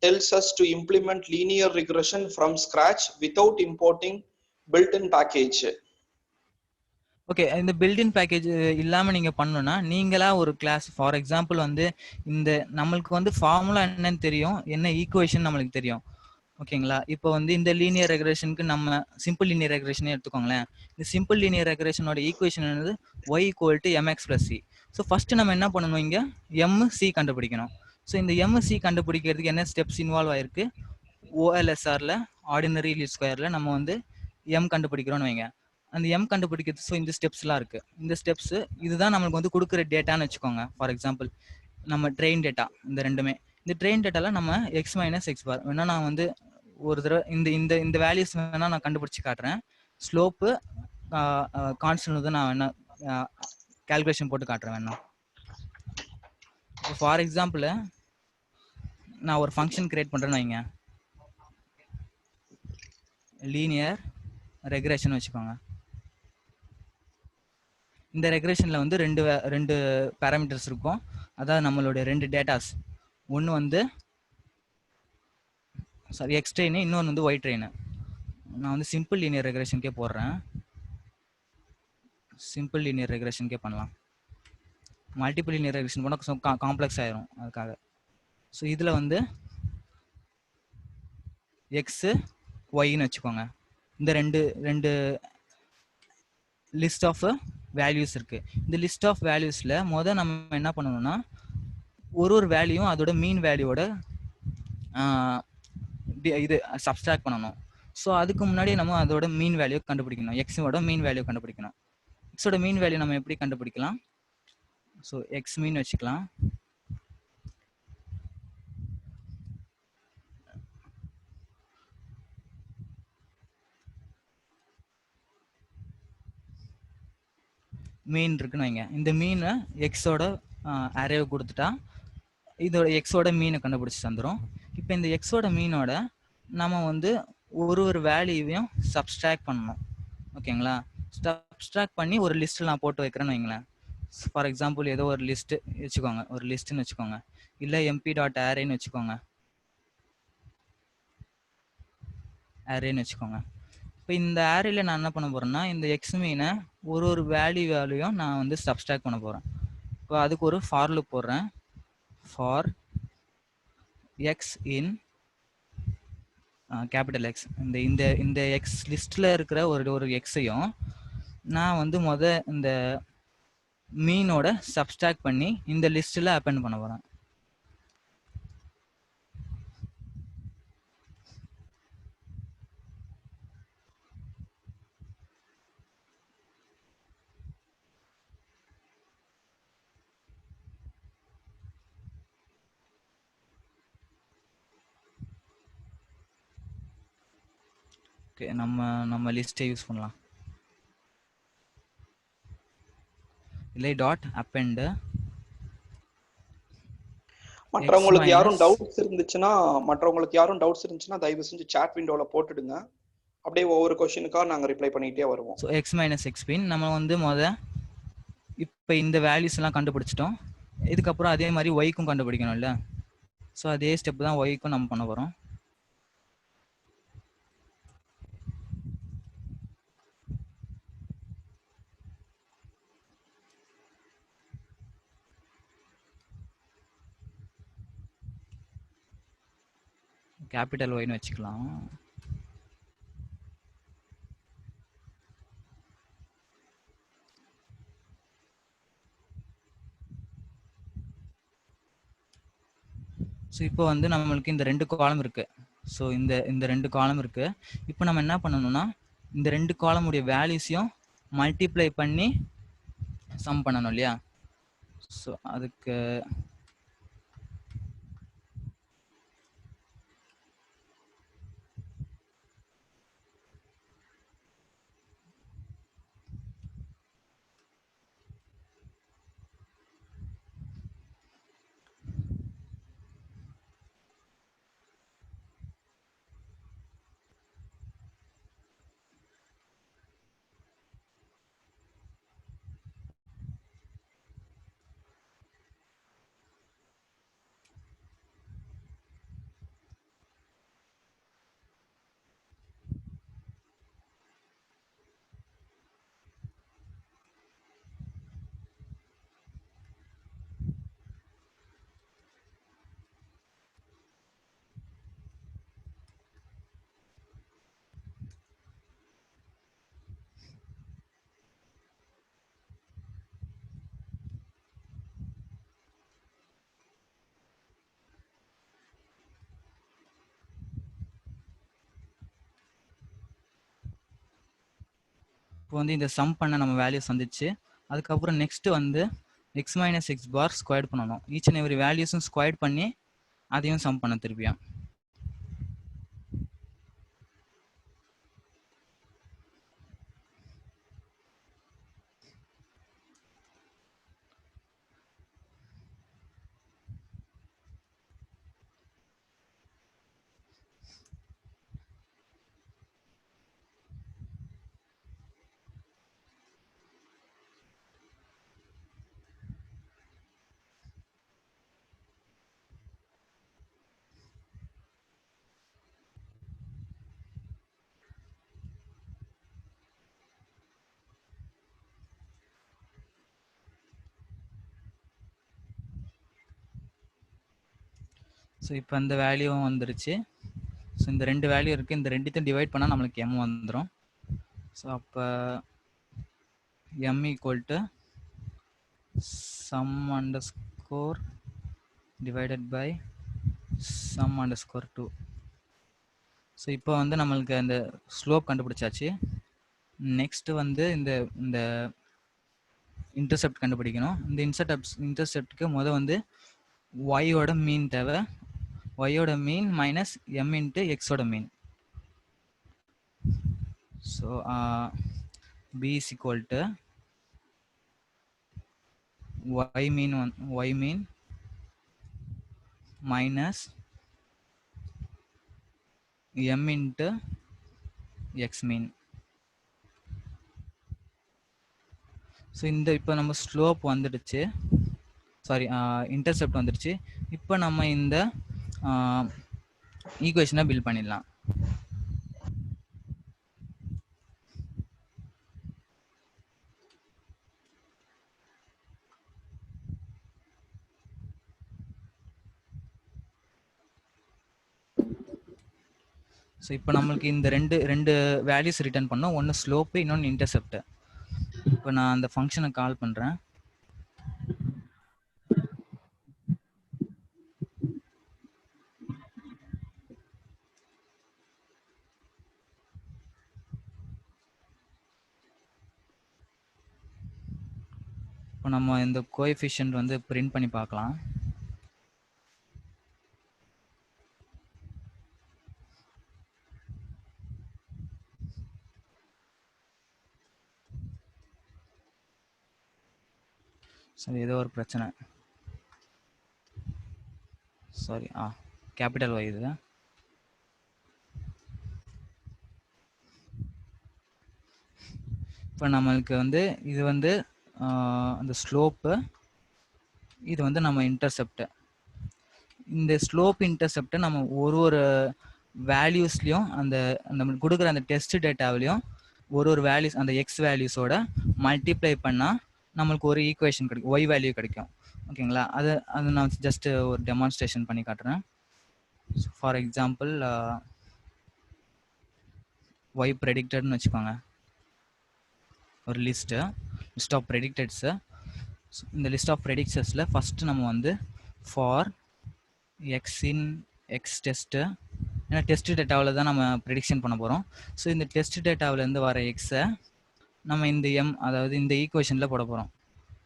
tells us to implement linear regression from scratch without importing built-in package. Okay, இந்த பில்டின் பேக்கேஜ் இல்லாம நீங்க பண்ணணும்னா நீங்களா ஒரு கிளாஸ், ஃபார் எக்ஸாம்பிள் வந்து இந்த நம்மளுக்கு வந்து ஃபார்முலா என்னன்னு தெரியும், என்ன ஈக்குவேஷன் நம்மளுக்கு தெரியும். ஓகேங்களா? இப்போ வந்து இந்த லீனியர் ரெக்ரேஷனுக்கு நம்ம சிம்பிள் லீனியர் ரெக்ரேஷனே எடுத்துக்கோங்களேன். இந்த சிம்பிள் லீனியர் ரெக்ரேஷனோட ஈக்குவேஷன் என்னது, y = mx + c. So first நம்ம என்ன பண்ணணும், இங்க mc கண்டுபிடிக்கணும். ஸோ இந்த mc கண்டுபிடிக்கிறதுக்கு என்ன ஸ்டெப்ஸ் இன்வால்வ் ஆயிருக்கு, OLSRல ஆர்டினரி லீஸ்ட் ஸ்கொயர்ல நம்ம வந்து m கண்டுபிடிக்கிறோம்னு வைங்க. அந்த m கண்டுபிடிக்கிறது, ஸோ இந்த ஸ்டெப்ஸ்லாம் இருக்கு. இந்த ஸ்டெப்ஸ் இதுதான் நம்மளுக்கு வந்து கொடுக்குற டேட்டான்னு வச்சுக்கோங்க. ஃபார் எக்ஸாம்பிள் நம்ம ட்ரெயின் டேட்டா, இந்த ரெண்டுமே. இந்த ட்ரெயின் டேட்டால நம்ம x - x பார் வேணா நான் வந்து ஒரு தடவை இந்த இந்த இந்த வேல்யூஸ் வேணா நான் கண்டுபிடிச்சு காட்டுறேன். ஸ்லோப்பு கான்ஸ்டன்ட் தான் நான் வேணா கால்குலேஷன் போட்டு காட்டுறேன் வேணா. இப்போ ஃபார் எக்ஸாம்பிள் நான் ஒரு ஃபங்க்ஷன் கிரியேட் பண்றேன்னு வைங்க, லீனியர் ரெக்ரேஷன் வச்சுக்கோங்க. இந்த ரெக்ரேஷன்ல வந்து ரெண்டு பேராமீட்டர்ஸ் இருக்கும். அதாவது நம்மளுடைய 2 டேட்டாஸ், ஒன்று வந்து சாரி எக்ஸ் ட்ரெயின், இன்னொன்று வந்து ஒய் ட்ரெயின். நான் வந்து சிம்பிள் லீனியர் ரெக்ரேஷனுக்கே போடுறேன். சிம்பிள் லீனியர் ரெக்ரேஷனுக்கே பண்ணலாம். மல்டிபிள் லீனியர் ரெக்ரேஷன் போனால் கொஞ்சம் காம்ப்ளெக்ஸ் ஆயிரும், அதுக்காக. ஸோ இதில் வந்து எக்ஸு ஒய்ன்னு வச்சுக்கோங்க. இந்த ரெண்டு லிஸ்ட் ஆஃப் வேல்யூஸ் இருக்கு. இந்த லிஸ்ட் ஆஃப் வேல்யூஸ்ல நம்ம என்ன பண்ணணும்னா ஒரு வேல்யூவும் அதோட மீன் வேல்யூவோட இது சப்ஸ்ட்ராக்ட் பண்ணணும். ஸோ அதுக்கு முன்னாடி நம்ம அதோட மீன் வேல்யூ கண்டுபிடிக்கணும், எக்ஸோட மீன் வேல்யூ கண்டுபிடிக்கணும். எக்ஸோட மீன் வேல்யூ நம்ம எப்படி கண்டுபிடிக்கலாம், ஸோ எக்ஸ் மீன் வச்சுக்கலாம். மீன் இருக்குன்னு வைங்க. இந்த மீனை எக்ஸோட அரேவை கொடுத்துட்டா இதோட எக்ஸோட மீனை கண்டுபிடிச்சி தந்துடும். இப்போ இந்த எக்ஸோட மீனோட நம்ம வந்து ஒரு வேல்யூவையும் சப்ஸ்ட்ராக்ட் பண்ணணும். ஓகேங்களா? சப்ஸ்ட்ராக்ட் பண்ணி ஒரு லிஸ்ட்டில் நான் போட்டு வைக்கிறேன்னு வைங்களேன். ஃபார் எக்ஸாம்பிள் ஏதோ ஒரு லிஸ்ட்டு வச்சுக்கோங்க, ஒரு லிஸ்ட்டுன்னு வச்சுக்கோங்க, இல்லை mp.arrayன்னு வச்சுக்கோங்க, அரேன்னு வச்சுக்கோங்க. இப்போ இந்த அரேல நான் என்ன பண்ண போறேன்னா இந்த எக்ஸ் மீனை ஒரு வேல்யூவையும் நான் வந்து சப்ஸ்ட்ராக்ட் பண்ண போறேன். இப்போ அதுக்கு ஒரு ஃபார் லூப் போடுறேன். For X in capital X. இந்த எக்ஸ் லிஸ்ட்ல இருக்கிற ஒரு எக்ஸையும் நான் வந்து இந்த மீனோட சப்ஸ்ட்ராக்ட் பண்ணி இந்த லிஸ்ட்ல அப்பெண்ட் பண்ண போறேன். ஓகே, நம்ம லிஸ்ட்டை யூஸ் பண்ணலாம். இல்லை டாட் அப்பெண்ட். மற்றவங்களுக்கு யாரும் டவுட்ஸ் இருந்துச்சுன்னா தயவு செஞ்சு சாட் விண்டோல போட்டுடுங்க. அப்படியே ஒவ்வொரு क्वेश्चनக்கா நாங்க ரிப்ளை பண்ணிட்டே வருவோம். ஸோ x - x பின் நம்ம வந்து இப்போ இந்த வேல்யூஸ் எல்லாம் கண்டுபிடிச்சிட்டோம். இதுக்கப்புறம் அதே மாதிரி ஒய்க்கும் கண்டுபிடிக்கணும்ல. ஸோ அதே ஸ்டெப் தான் ஒய்க்கும் நம்ம பண்ண போறோம். கேபிட்டல் ஒய்னு வச்சுக்கலாம். ஸோ இப்போ வந்து நம்மளுக்கு இந்த 2 காலம் இருக்கு. ஸோ இந்த 2 காலம் இருக்கு. இப்போ நம்ம என்ன பண்ணணும்னா இந்த 2 காலம் உடைய வேல்யூஸையும் மல்டிப்ளை பண்ணி சம் பண்ணணும் இல்லையா? ஸோ அதுக்கு இப்போ வந்து இந்த சம் பண்ண நம்ம வேல்யூஸ் வந்துச்சு. அதுக்கப்புறம் நெக்ஸ்ட் வந்து X minus X bar square பண்ணணும். ஈச் அண்ட் எவ்ரி வேல்யூஸும் ஸ்கொயர் பண்ணி அதையும் சம் பண்ண திருப்பியும். ஸோ இப்போ இந்த வேல்யூவும் வந்துருச்சு. ஸோ இந்த 2 வேல்யூ இருக்குது. இந்த 2த்தையும் டிவைட் பண்ணால் நம்மளுக்கு எம் வந்துடும். ஸோ அப்போ M equal to sum underscore divided by sum underscore 2. So இப்போ வந்து நம்மளுக்கு அந்த ஸ்லோப் கண்டுபிடிச்சாச்சு. நெக்ஸ்ட் வந்து இந்த இன்டர்செப்ட் கண்டுபிடிக்கணும். இந்த இன்டர்செப்டுக்கு வந்து ஒய்யோட மீன் தேவை. ஒய்யோட மீன் மைனஸ் எம் இன்ட்டு எக்ஸோட mean. So B is equal to Y mean minus M into X mean. So இப்போ நம்ம ஸ்லோப் வந்துடுச்சு, சாரி இன்டர்செப்ட் வந்துடுச்சு. இப்போ நம்ம இந்த ஈக்குவேஷனை பில்ட் பண்ணிடலாம். ஸோ இப்போ நம்மளுக்கு இந்த ரெண்டு வேல்யூஸ் ரிட்டர்ன் பண்ணோம். ஒன்று ஸ்லோப்பு, இன்னொன்று இன்டர்செப்ட். இப்போ நான் அந்த ஃபங்க்ஷனை கால் பண்ணுறேன். இப்போ நம்ம இந்த கோஎஃபிஷியன்ட் வந்து பிரிண்ட் பண்ணி பார்க்கலாம். சரி, ஏதோ ஒரு பிரச்சனை. சாரி, கேபிட்டல் ஒய் இது. இப்போ நம்மளுக்கு வந்து இது வந்து அந்த ஸ்லோப்பு, இது வந்து நம்ம இன்டர்செப்ட். இந்த ஸ்லோப் இன்டர்செப்டை நம்ம ஒரு வேல்யூஸ்லையும் நம்மளுக்கு கொடுக்குற அந்த டெஸ்ட் டேட்டாவிலையும் ஒரு வேல்யூஸ் அந்த எக்ஸ் வேல்யூஸோட மல்டிப்ளை பண்ணால் நம்மளுக்கு ஒரு ஈக்குவேஷன் கிடைக்கும், ஒய் வேல்யூ கிடைக்கும். ஓகேங்களா? அது நான் ஜஸ்ட் ஒரு டெமான்ஸ்ட்ரேஷன் பண்ணி காட்டுறேன். ஃபார் எக்ஸாம்பிள் ஒய் ப்ரெடிக்டட்னு வச்சுக்கோங்க, ஒரு லிஸ்ட் ஆஃப் ப்ரெடிக்டட்ஸு. இந்த லிஸ்ட் ஆஃப் ப்ரெடிக்டட்ஸில் ஃபஸ்ட்டு நம்ம வந்து for X in X test, ஏன்னா டெஸ்ட் டேட்டாவில் தான் நம்ம ப்ரெடிக்ஷன் பண்ண போகிறோம். ஸோ இந்த டெஸ்ட் டேட்டாவிலேருந்து வர எக்ஸை நம்ம இந்த அதாவது இந்த ஈக்குவேஷனில் போட போகிறோம்,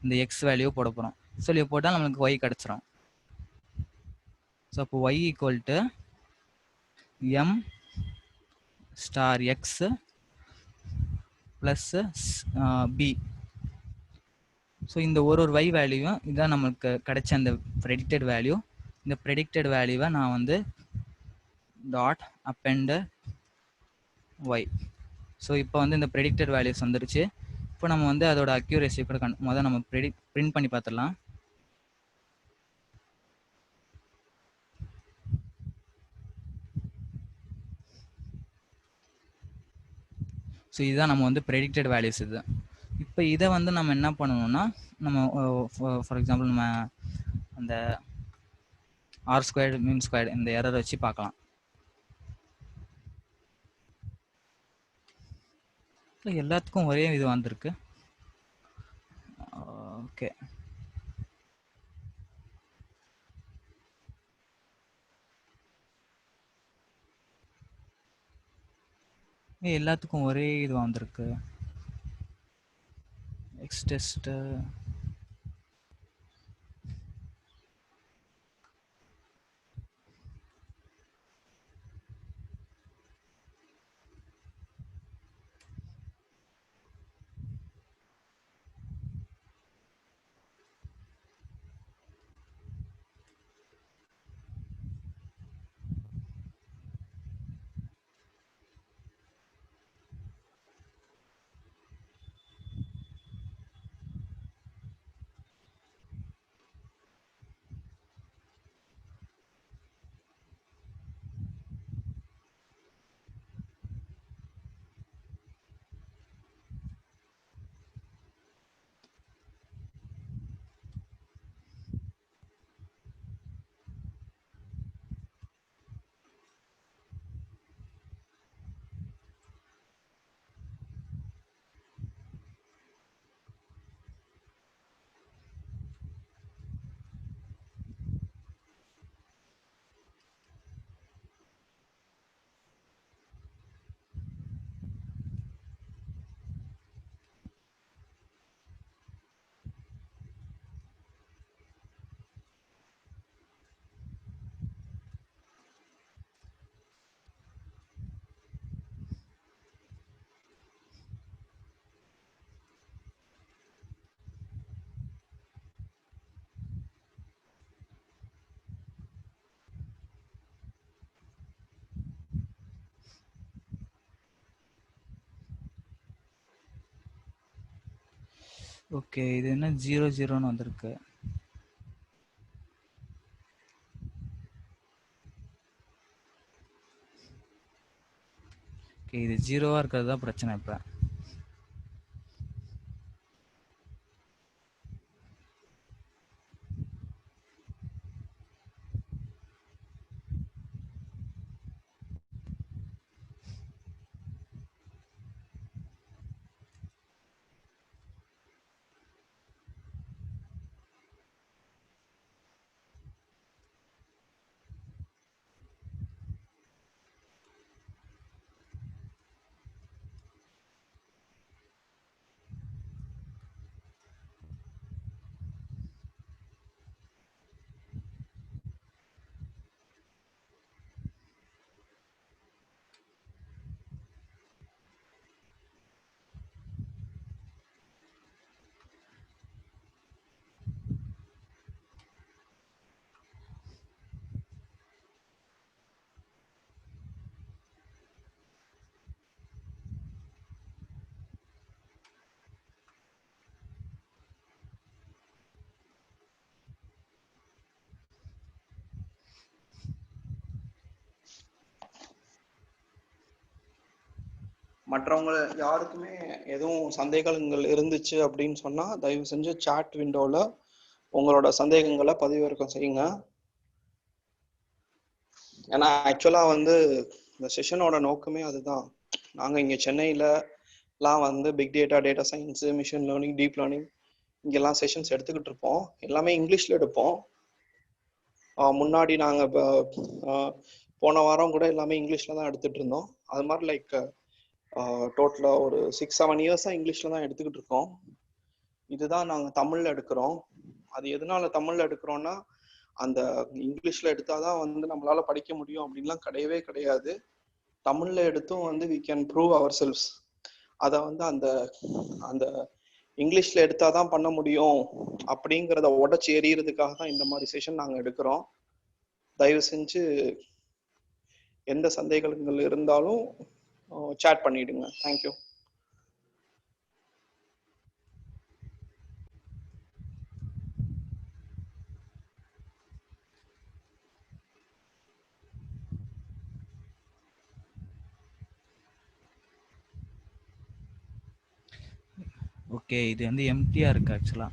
இந்த எக்ஸ் வேல்யூ போட போகிறோம். சொல்லி போட்டால் நம்மளுக்கு ஒய் கிடச்சிரும். ஸோ அப்போ Y equal to M star X plus B. So இந்த ஒரு ஒய் வேல்யூவும் இதுதான் நம்மளுக்கு கிடைச்ச அந்த ப்ரெடிக்டட் வேல்யூ. இந்த ப்ரெடிக்டட் வேல்யூவை நான் வந்து டாட் அப்பெண்ட் ஒய். ஸோ இப்போ வந்து இந்த ப்ரெடிக்டட் வேல்யூஸ் வந்துருச்சு. இப்போ நம்ம வந்து அதோட அக்யூரேசி கூட முதல்ல நம்ம பிரிண்ட் பண்ணி பார்த்துடலாம். ஸோ இதுதான் நம்ம வந்து ப்ரெடிக்டட் வேல்யூஸ் இது. இப்போ இதை வந்து நம்ம என்ன பண்ணணும்னா, நம்ம ஃபார் எக்ஸாம்பிள் நம்ம அந்த ஆர் ஸ்கொயர்டு மீன் ஸ்கொயர்டு இந்த எரர் வச்சு பார்க்கலாம். எல்லாத்துக்கும் ஒரே இது வந்திருக்கு. ஓகே, எல்லாத்துக்கும் ஒரே இது வந்திருக்கு. X test okay. இது என்ன 0 வந்திருக்கு. ஓகே, இது 0வா இருக்கிறது தான் பிரச்சனை. இப்போ மற்றவங்க யாருக்குமே எதுவும் சந்தேகங்கள் இருந்துச்சு அப்படின்னு சொன்னா தயவு செஞ்சு சாட் விண்டோல உங்களோட சந்தேகங்களை பதிவிறக்கம் செய்யுங்க. ஏன்னா ஆக்சுவலாக வந்து இந்த செஷனோட நோக்கமே அதுதான். நாங்கள் இங்கே சென்னையிலலாம் வந்து big data, data science, machine learning, deep learning இங்கெல்லாம் செஷன்ஸ் எடுத்துக்கிட்டு இருப்போம். எல்லாமே இங்கிலீஷில் எடுப்போம். முன்னாடி நாங்கள் போன வாரம் கூட எல்லாமே இங்கிலீஷில் தான் எடுத்துகிட்டு இருந்தோம். அது மாதிரி லைக் டோட்டலாக ஒரு 6-7 இயர்ஸாக இங்கிலீஷில் தான் எடுத்துக்கிட்டு இருக்கோம். இதுதான் நாங்கள் தமிழில் எடுக்கிறோம். அது எதனால தமிழில் எடுக்கிறோன்னா, அந்த இங்கிலீஷில் எடுத்தால் தான் வந்து நம்மளால் படிக்க முடியும் அப்படின்லாம் கிடையவே கிடையாது. தமிழில் எடுத்தும் வந்து we can prove ourselves. அதை வந்து அந்த அந்த இங்கிலீஷில் எடுத்தால் தான் பண்ண முடியும் அப்படிங்கிறத உடச்சி எறிகிறதுக்காக தான் இந்த மாதிரி செஷன் நாங்கள் எடுக்கிறோம். தயவு செஞ்சு எந்த சந்தேகங்கள் இருந்தாலும் சாட் பண்ணிடுங்க. தேங்க்யூ. ஓகே, இது வந்து எம்டியா இருக்கு ஆக்சுவலா.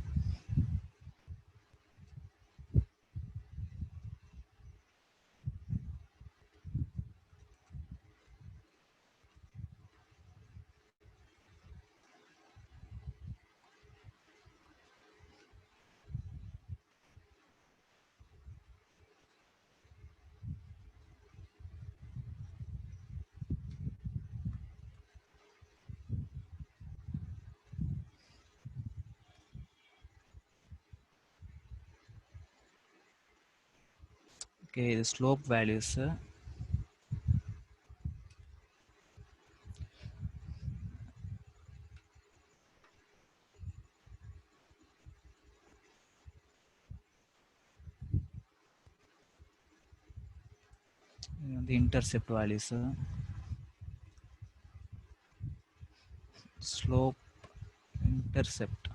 ஓகே, இது ஸ்லோப் வேல்யூஸ். இது வந்து intercept values. Slope, intercept.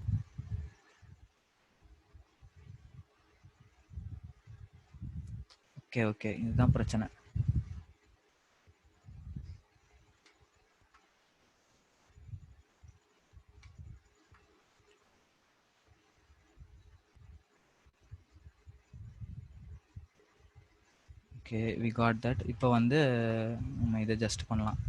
Okay okay, இதுதான் பிரச்சனை. Okay, we got that. இப்போ வந்து நம்ம இதை ஜஸ்ட் பண்ணலாம்.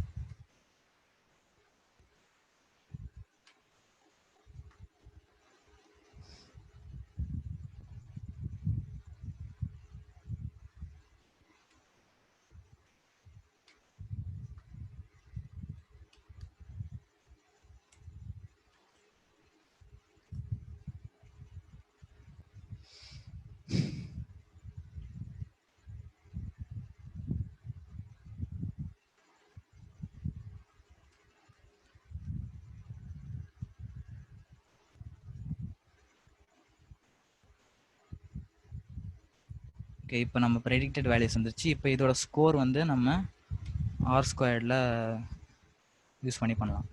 ஓகே, இப்போ நம்ம ப்ரெடிக்டட் வேல்யூஸ் வந்துருச்சு. இப்போ இதோட ஸ்கோர் வந்து நம்ம R² யூஸ் பண்ணி பண்ணலாம்.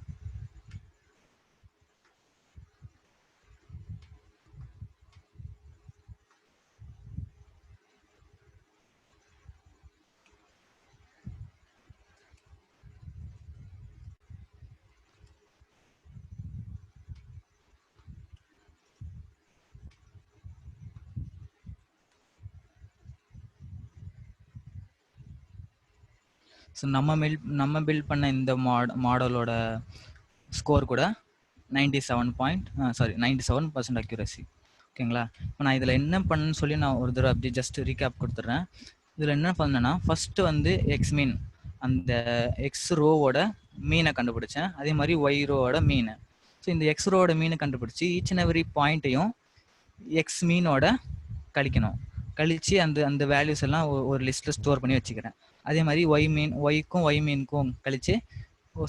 ஸோ நம்ம பில்ட் பண்ண இந்த மாடலோட ஸ்கோர் கூட 97% அக்யூரசி. ஓகேங்களா? இப்போ நான் இதில் என்ன பண்ணேன்னு சொல்லி நான் ஒரு தடவை அப்படி ஜஸ்ட் ரீகேப் கொடுத்துட்றேன். இதில் என்ன பண்ணேன்னா, ஃபஸ்ட்டு வந்து எக்ஸ் மீன், அந்த எக்ஸ் ரோவோட மீனை கண்டுபிடிச்சேன். அதே மாதிரி ஒய் ரோவோட மீனை. ஸோ இந்த எக்ஸ் ரோவோட மீனை கண்டுபிடிச்சி ஈச் அண்ட் எவரி பாயிண்ட்டையும் எக்ஸ் மீனோட கழிக்கணும். கழித்து அந்த வேல்யூஸ் எல்லாம் ஒரு லிஸ்ட்டில் ஸ்டோர் பண்ணி வச்சுக்கிறேன். அதே மாதிரி ஒய்க்கும் ஒய் மீனுக்கும் கழித்து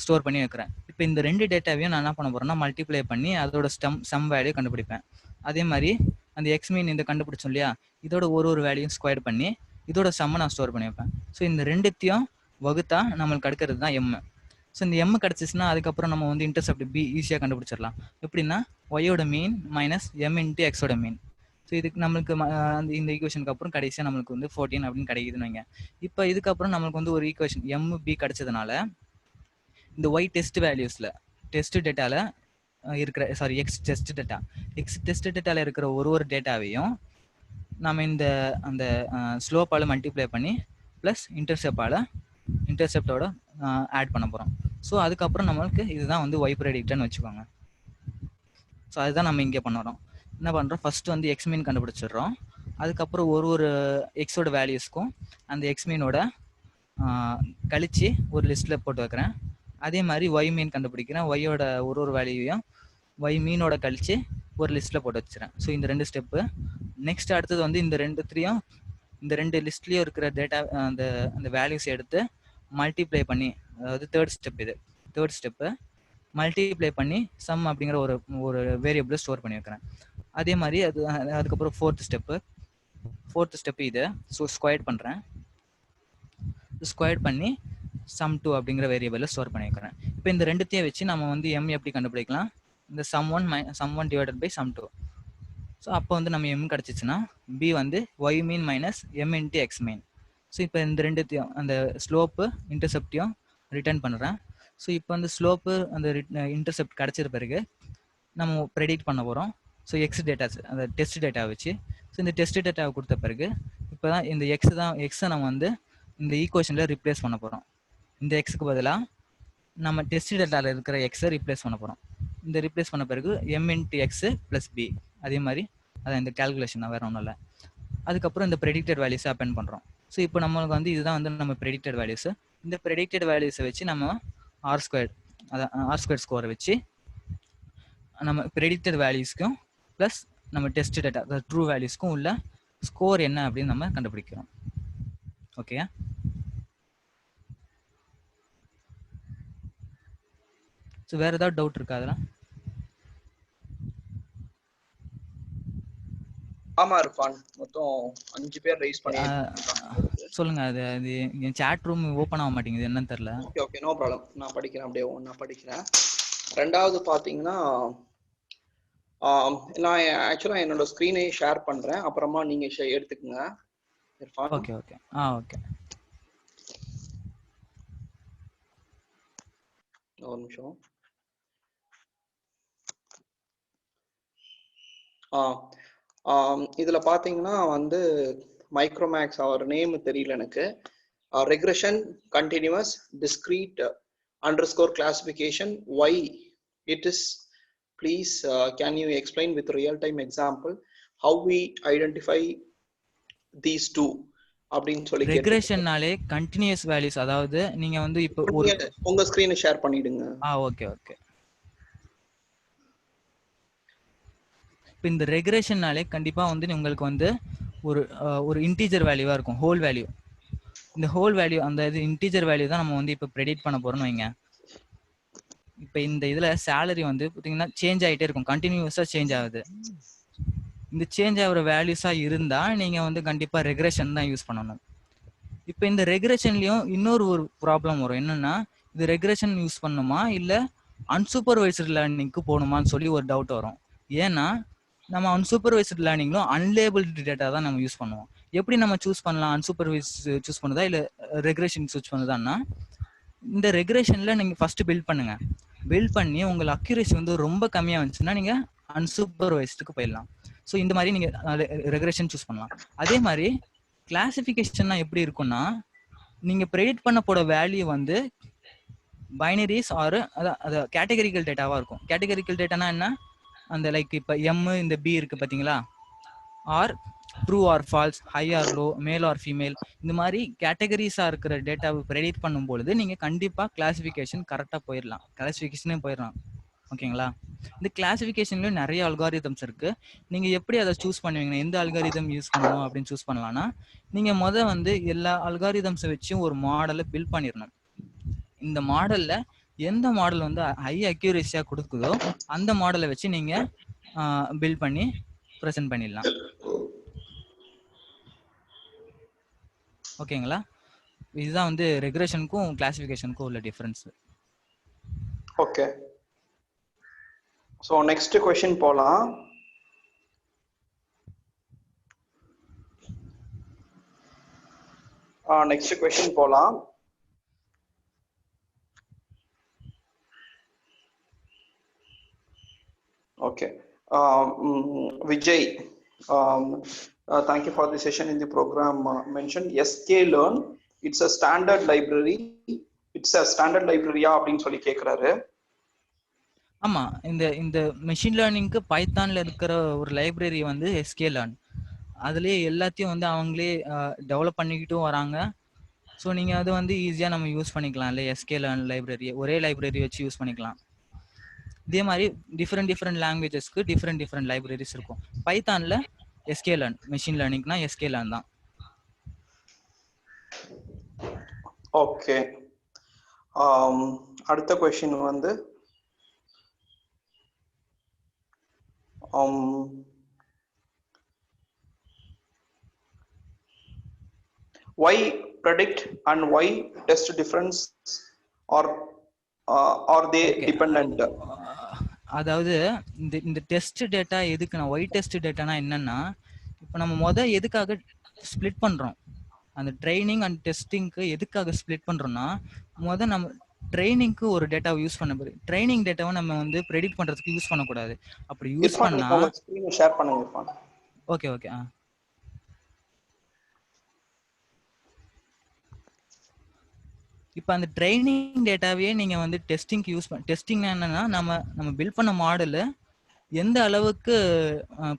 ஸ்டோர் பண்ணி வைக்கிறேன். இப்போ இந்த ரெண்டு டேட்டாவையும் நான் என்ன பண்ண போகிறேன்னா, மல்டிப்ளை பண்ணி அதோட சம் வேல்யூ கண்டுபிடிப்பேன். அதே மாதிரி அந்த எக்ஸ் மீன் இந்த கண்டுபிடிச்சோம் இல்லையா, இதோட ஒரு வேல்யூயும் ஸ்கொயர் பண்ணி இதோட சம்மை நான் ஸ்டோர் பண்ணி வைப்பேன். ஸோ இந்த ரெண்டுத்தையும் வகுத்தா நம்மளுக்கு கிடைக்கிறது தான் எம். ஸோ இந்த எம் கிடச்சிச்சுன்னா அதுக்கப்புறம் நம்ம வந்து இன்டர்செப்ட் பி ஈஸியாக கண்டுபிடிச்சிடலாம். எப்படின்னா ஒய்யோட மீன் மைனஸ் எம் இன்ட்டு எக்ஸோட மீன். ஸோ இதுக்கு நம்மளுக்கு அந்த இந்த ஈக்குவேஷனுக்கு அப்புறம் கடைசியாக நம்மளுக்கு வந்து 14 அப்படின்னு கிடைக்குதுன்னு வைங்க. இப்போ இதுக்கப்புறம் நம்மளுக்கு வந்து ஒரு ஈக்குவேஷன் எம் பி கிடைச்சதுனால இந்த ஒய் டெஸ்ட் வேல்யூஸில் டெஸ்ட் டேட்டாவில் இருக்கிற எக்ஸ் டெஸ்ட் டேட்டாவில் இருக்கிற ஒரு டேட்டாவையும் நம்ம அந்த ஸ்லோப்பால் மல்டிப்ளை பண்ணி ப்ளஸ் இன்டர்செப்டோட ஆட் பண்ண போகிறோம். ஸோ அதுக்கப்புறம் நம்மளுக்கு இதுதான் வந்து ஒய் ப்ரெடிக்டர்னு வச்சுக்கோங்க. ஸோ அதுதான் நம்ம இங்கே பண்ணுறோம். என்ன பண்ணுறோம், ஃபஸ்ட்டு வந்து எக்ஸ் மீன் கண்டுபிடிச்சிடுறோம். அதுக்கப்புறம் ஒரு எக்ஸோட வேல்யூஸ்க்கும் அந்த எக்ஸ் மீனோட கழிச்சு ஒரு லிஸ்ட்டில் போட்டு வைக்கிறேன். அதே மாதிரி ஒய் மீன் கண்டுபிடிக்கிறேன். ஒய்யோட ஒரு வேல்யூவையும் ஒய் மீனோட கழிச்சு ஒரு லிஸ்ட்டில் போட்டு வச்சுக்கிறேன். ஸோ இந்த 2 ஸ்டெப்பு. நெக்ஸ்ட் அடுத்தது வந்து இந்த 2 லிஸ்ட்லேயும் இருக்கிற டேட்டா அந்த வேல்யூஸ் எடுத்து மல்டிப்ளை பண்ணி, அதாவது தேர்ட் ஸ்டெப்பு மல்டிப்ளை பண்ணி சம் அப்படிங்கிற ஒரு வேரியபிளை ஸ்டோர் பண்ணி வைக்கிறேன். அதே மாதிரி அதுக்கப்புறம் ஃபோர்த் ஸ்டெப்பு இது. ஸோ ஸ்கொயர் பண்ணுறேன். ஸ்கொயர் பண்ணி sum 2 அப்படிங்கிற வேரியபிளை ஸ்டோர் பண்ணி வைக்கிறேன். இப்போ இந்த ரெண்டுத்தையும் வச்சு நம்ம வந்து m எப்படி கண்டுபிடிக்கலாம், இந்த sum 1 divided by sum 2. So அப்போ வந்து நம்ம m கிடச்சிச்சுன்னா b வந்து y mean minus m into X mean. So இப்போ இந்த ரெண்டுத்தையும் அந்த ஸ்லோப்பு இன்டர்செப்டையும் ரிட்டர்ன் பண்ணுறேன். ஸோ இப்போ வந்து ஸ்லோப்பு அந்த இன்டர்செப்ட் கிடச்சித பிறகு நம்ம ப்ரெடிக்ட் பண்ண போகிறோம். ஸோ எக்ஸ் டேட்டாஸ் அந்த டெஸ்ட் டேட்டாவை வச்சு. ஸோ இந்த டெஸ்ட் டேட்டாவை கொடுத்த பிறகு இப்போ தான் இந்த எக்ஸை நம்ம வந்து இந்த ஈக்குவேஷனில் ரிப்ளேஸ் பண்ண போகிறோம். இந்த எக்ஸுக்கு பதிலாக நம்ம டெஸ்ட் டேட்டாவில் இருக்கிற எக்ஸை ரிப்ளேஸ் பண்ண போகிறோம். இந்த ரிப்ளேஸ் பண்ண பிறகு M into X plus B. அதே மாதிரி அதான் இந்த கேல்குலேஷன் தான், வேறு ஒன்றும் இல்லை. அதுக்கப்புறம் இந்த ப்ரெடிக்டட் வேல்யூஸை அப்பெண்ட் பண்ணுறோம். ஸோ இப்போ நம்மளுக்கு வந்து இதுதான் வந்து நம்ம ப்ரெடிக்டட் வேல்யூஸு. இந்த ப்ரெடிக்டட் வேல்யூஸை வச்சு நம்ம ஆர் ஸ்கொயர் ஸ்கோரை வச்சு நம்ம ப்ரெடிக்டட் வேல்யூஸ்க்கும் ப்ளஸ் நம்ம டெஸ்ட் டேட்டா அதாவது ட்ரூ வேல்யூஸ்க்கும் உள்ள ஸ்கோர் என்ன அப்படின்னு நம்ம கண்டுபிடிக்கிறோம். ஓகே, ஸோ வேறு ஏதாவது டவுட் இருக்கா அதெல்லாம்? ஆமா இருப்பான், மொத்தம் 5 பேர் ரைஸ் பண்ணி சொல்லுங்க. அது என் சாட் ரூம் ஓப்பன் ஆக மாட்டேங்குது, என்னன்னு தெரியல. Okay okay, no problem. நான் படிக்கிறேன், அப்படியே நான் படிக்கிறேன். ரெண்டாவது பார்த்தீங்கன்னா, நான் ஆக்சுவலாக என்னோட ஸ்க்ரீனை ஷேர் பண்ணுறேன், அப்புறமா நீங்கள் எடுத்துக்கோங்க. ஓகே ஓகே ஓகே, ஒரு நிமிஷம். இதில் பார்த்தீங்கன்னா வந்து மைக்ரோமேக்ஸ் அவர் நேம் தெரியல எனக்கு. Regression continuous discrete underscore classification why it is, please can you explain with real time example how we identify these two அப்படின்னு சொல்லி. ரெக்ரெஷன்னாலே கண்டினியூஸ் வேல்யூஸ், அதாவது நீங்க வந்து இப்போ உங்க ஸ்கிரீனை ஷேர் பண்ணிடுங்க. Okay okay. இப்போ இந்த ரெக்ரெஷன்னாலே கண்டிப்பாக வந்து உங்களுக்கு வந்து ஒரு இன்டீஜர் வேல்யூவாக இருக்கும், ஹோல் வேல்யூ. இந்த ஹோல் வேல்யூ அந்த இது இன்டீஜர் வேல்யூ தான் நம்ம வந்து இப்போ ப்ரெடிக்ட் பண்ண போகிறோம்னு வைங்க. இப்போ இந்த இதில் சேலரி வந்து பார்த்தீங்கன்னா சேஞ்ச் ஆகிட்டே இருக்கும், கண்டினியூஸாக சேஞ்ச் ஆகுது. இந்த சேஞ்ச் ஆகிற வேல்யூஸாக இருந்தால் நீங்கள் வந்து கண்டிப்பாக ரெக்ரெஷன் தான் யூஸ் பண்ணணும். இப்போ இந்த ரெக்ரெஷன்லேயும் இன்னொரு ப்ராப்ளம் வரும். என்னென்னா, இது ரெக்ரெஷன் யூஸ் பண்ணணுமா இல்லை அன்சூப்பர்வைஸ்டு லேர்னிங்க்கு போகணுமான்னு சொல்லி ஒரு டவுட் வரும். ஏன்னா நம்ம அன்சூப்பர்வைஸ்டு லேர்னிங்லும் அன்லேபிள்டு டேட்டா தான் நம்ம யூஸ் பண்ணுவோம். எப்படி நம்ம சூஸ் பண்ணலாம், அன்சூப்பர்வைஸ் சூஸ் பண்ணுதா இல்லை ரெக்ரெஷன் சூஸ் பண்ணுதான்னா, இந்த ரெக்ரெஷனில் நீங்கள் ஃபஸ்ட்டு பில்ட் பண்ணி உங்கள் அக்யூரேசி வந்து ரொம்ப கம்மியாக வந்துச்சுன்னா நீங்கள் அன்சூப்பர்வைஸ்டுக்கு போயிடலாம். ஸோ இந்த மாதிரி நீங்கள் ரெக்ரெஷன் சூஸ் பண்ணலாம். அதே மாதிரி கிளாசிஃபிகேஷன்னா எப்படி இருக்குன்னா, நீங்கள் ப்ரெடிக்ட் பண்ண போட வேல்யூ வந்து பைனரிஸ் ஆர் அது கேட்டகரிக்கல் டேட்டாவாக இருக்கும். கேட்டகரிக்கல் டேட்டானா என்ன, அந்த லைக் இப்போ எம் இந்த பி இருக்குது பார்த்தீங்களா, are true or false, high R low, male or female, இந்த மாதிரி கேட்டகரிஸாக இருக்கிற டேட்டாவை ப்ரெடிக்ட் பண்ணும்பொழுது நீங்கள் கண்டிப்பாக கிளாசிஃபிகேஷனே போயிடலாம். ஓகேங்களா? இந்த கிளாசிஃபிகேஷன்லேயும் நிறைய அல்காரிதம்ஸ் இருக்குது. நீங்கள் எப்படி அதை சூஸ் பண்ணுவீங்கன்னா, எந்த அல்காரிதம் யூஸ் பண்ணணும் அப்படின்னு சூஸ் பண்ணலான்னா, நீங்கள் வந்து எல்லா அல்காரிதம்ஸை வச்சும் ஒரு மாடலை பில்ட் பண்ணிடணும். இந்த மாடலில் எந்த மாடல் வந்து ஹை அக்யூரேசியாக கொடுக்குதோ அந்த மாடலை வச்சு நீங்கள் பில்ட் பண்ணி ப்ரெசென்ட் பண்ணிடலாம். ஓகேங்களா? இதுதான் வந்து ரெக்ரெஷனுக்கும் கிளாசிஃபிகேஷனுக்கும் உள்ள difference. Okay, so next question போலாம். நெக்ஸ்ட் क्वेश्चन போலாம். Okay, Vijay, thank you for the session in the program mentioned sklearn it's a standard library, it's a standard லைப்ரரியா அப்படின்னு சொல்லி கேக்குறாரு. ஆமா, இந்த இந்த மெஷின் லேர்னிங்க்கு பைத்தான்ல இருக்கிற ஒரு லைப்ரரி வந்து sklearn. அதுலயே எல்லாத்தையும் வந்து அவங்களே டெவலப் பண்ணிக்கிட்டும் வராங்க. ஸோ நீங்க அது வந்து ஈஸியா நம்ம யூஸ் பண்ணிக்கலாம் இல்லையா, sklearn லைப்ரரி ஒரே லைப்ரரி வச்சு யூஸ் பண்ணிக்கலாம். இதே மாதிரி டிஃப்ரெண்ட் லாங்குவேஜஸ்க்கு டிஃப்ரெண்ட் லைப்ரரிஸ் இருக்கும். பைத்தான்ல sklearn, மெஷின் லேர்னிங்னா sklearn தான். ஓகே, அடுத்த கொஸ்டின் வந்து why predict and why test difference, or are they dependent? அதாவது இந்த டெஸ்ட் டேட்டா எதுக்குன்னா, ஒய் டெஸ்ட் டேட்டானா என்னன்னா, இப்போ நம்ம எதுக்காக ஸ்ப்ளிட் பண்றோம், அந்த ட்ரைனிங் அண்ட் டெஸ்டிங்க்கு எதுக்காக ஸ்ப்ளிட் பண்றோம்னா, நம்ம ட்ரைனிங்க்கு ஒரு டேட்டாவை யூஸ் பண்ண போது ட்ரைனிங் டேட்டாவை நம்ம வந்து ப்ரெடிக்ட் பண்றதுக்கு யூஸ் பண்ணக்கூடாது. அப்படி யூஸ் பண்ணா ஷேர் பண்ணுங்க. Okay okay. இப்போ அந்த ட்ரைனிங் டேட்டாவே நீங்க வந்து டெஸ்டிங்க்கு யூஸ் டெஸ்டிங் என்னன்னா, நம்ம பில்ட் பண்ண மாடல் எந்த அளவுக்கு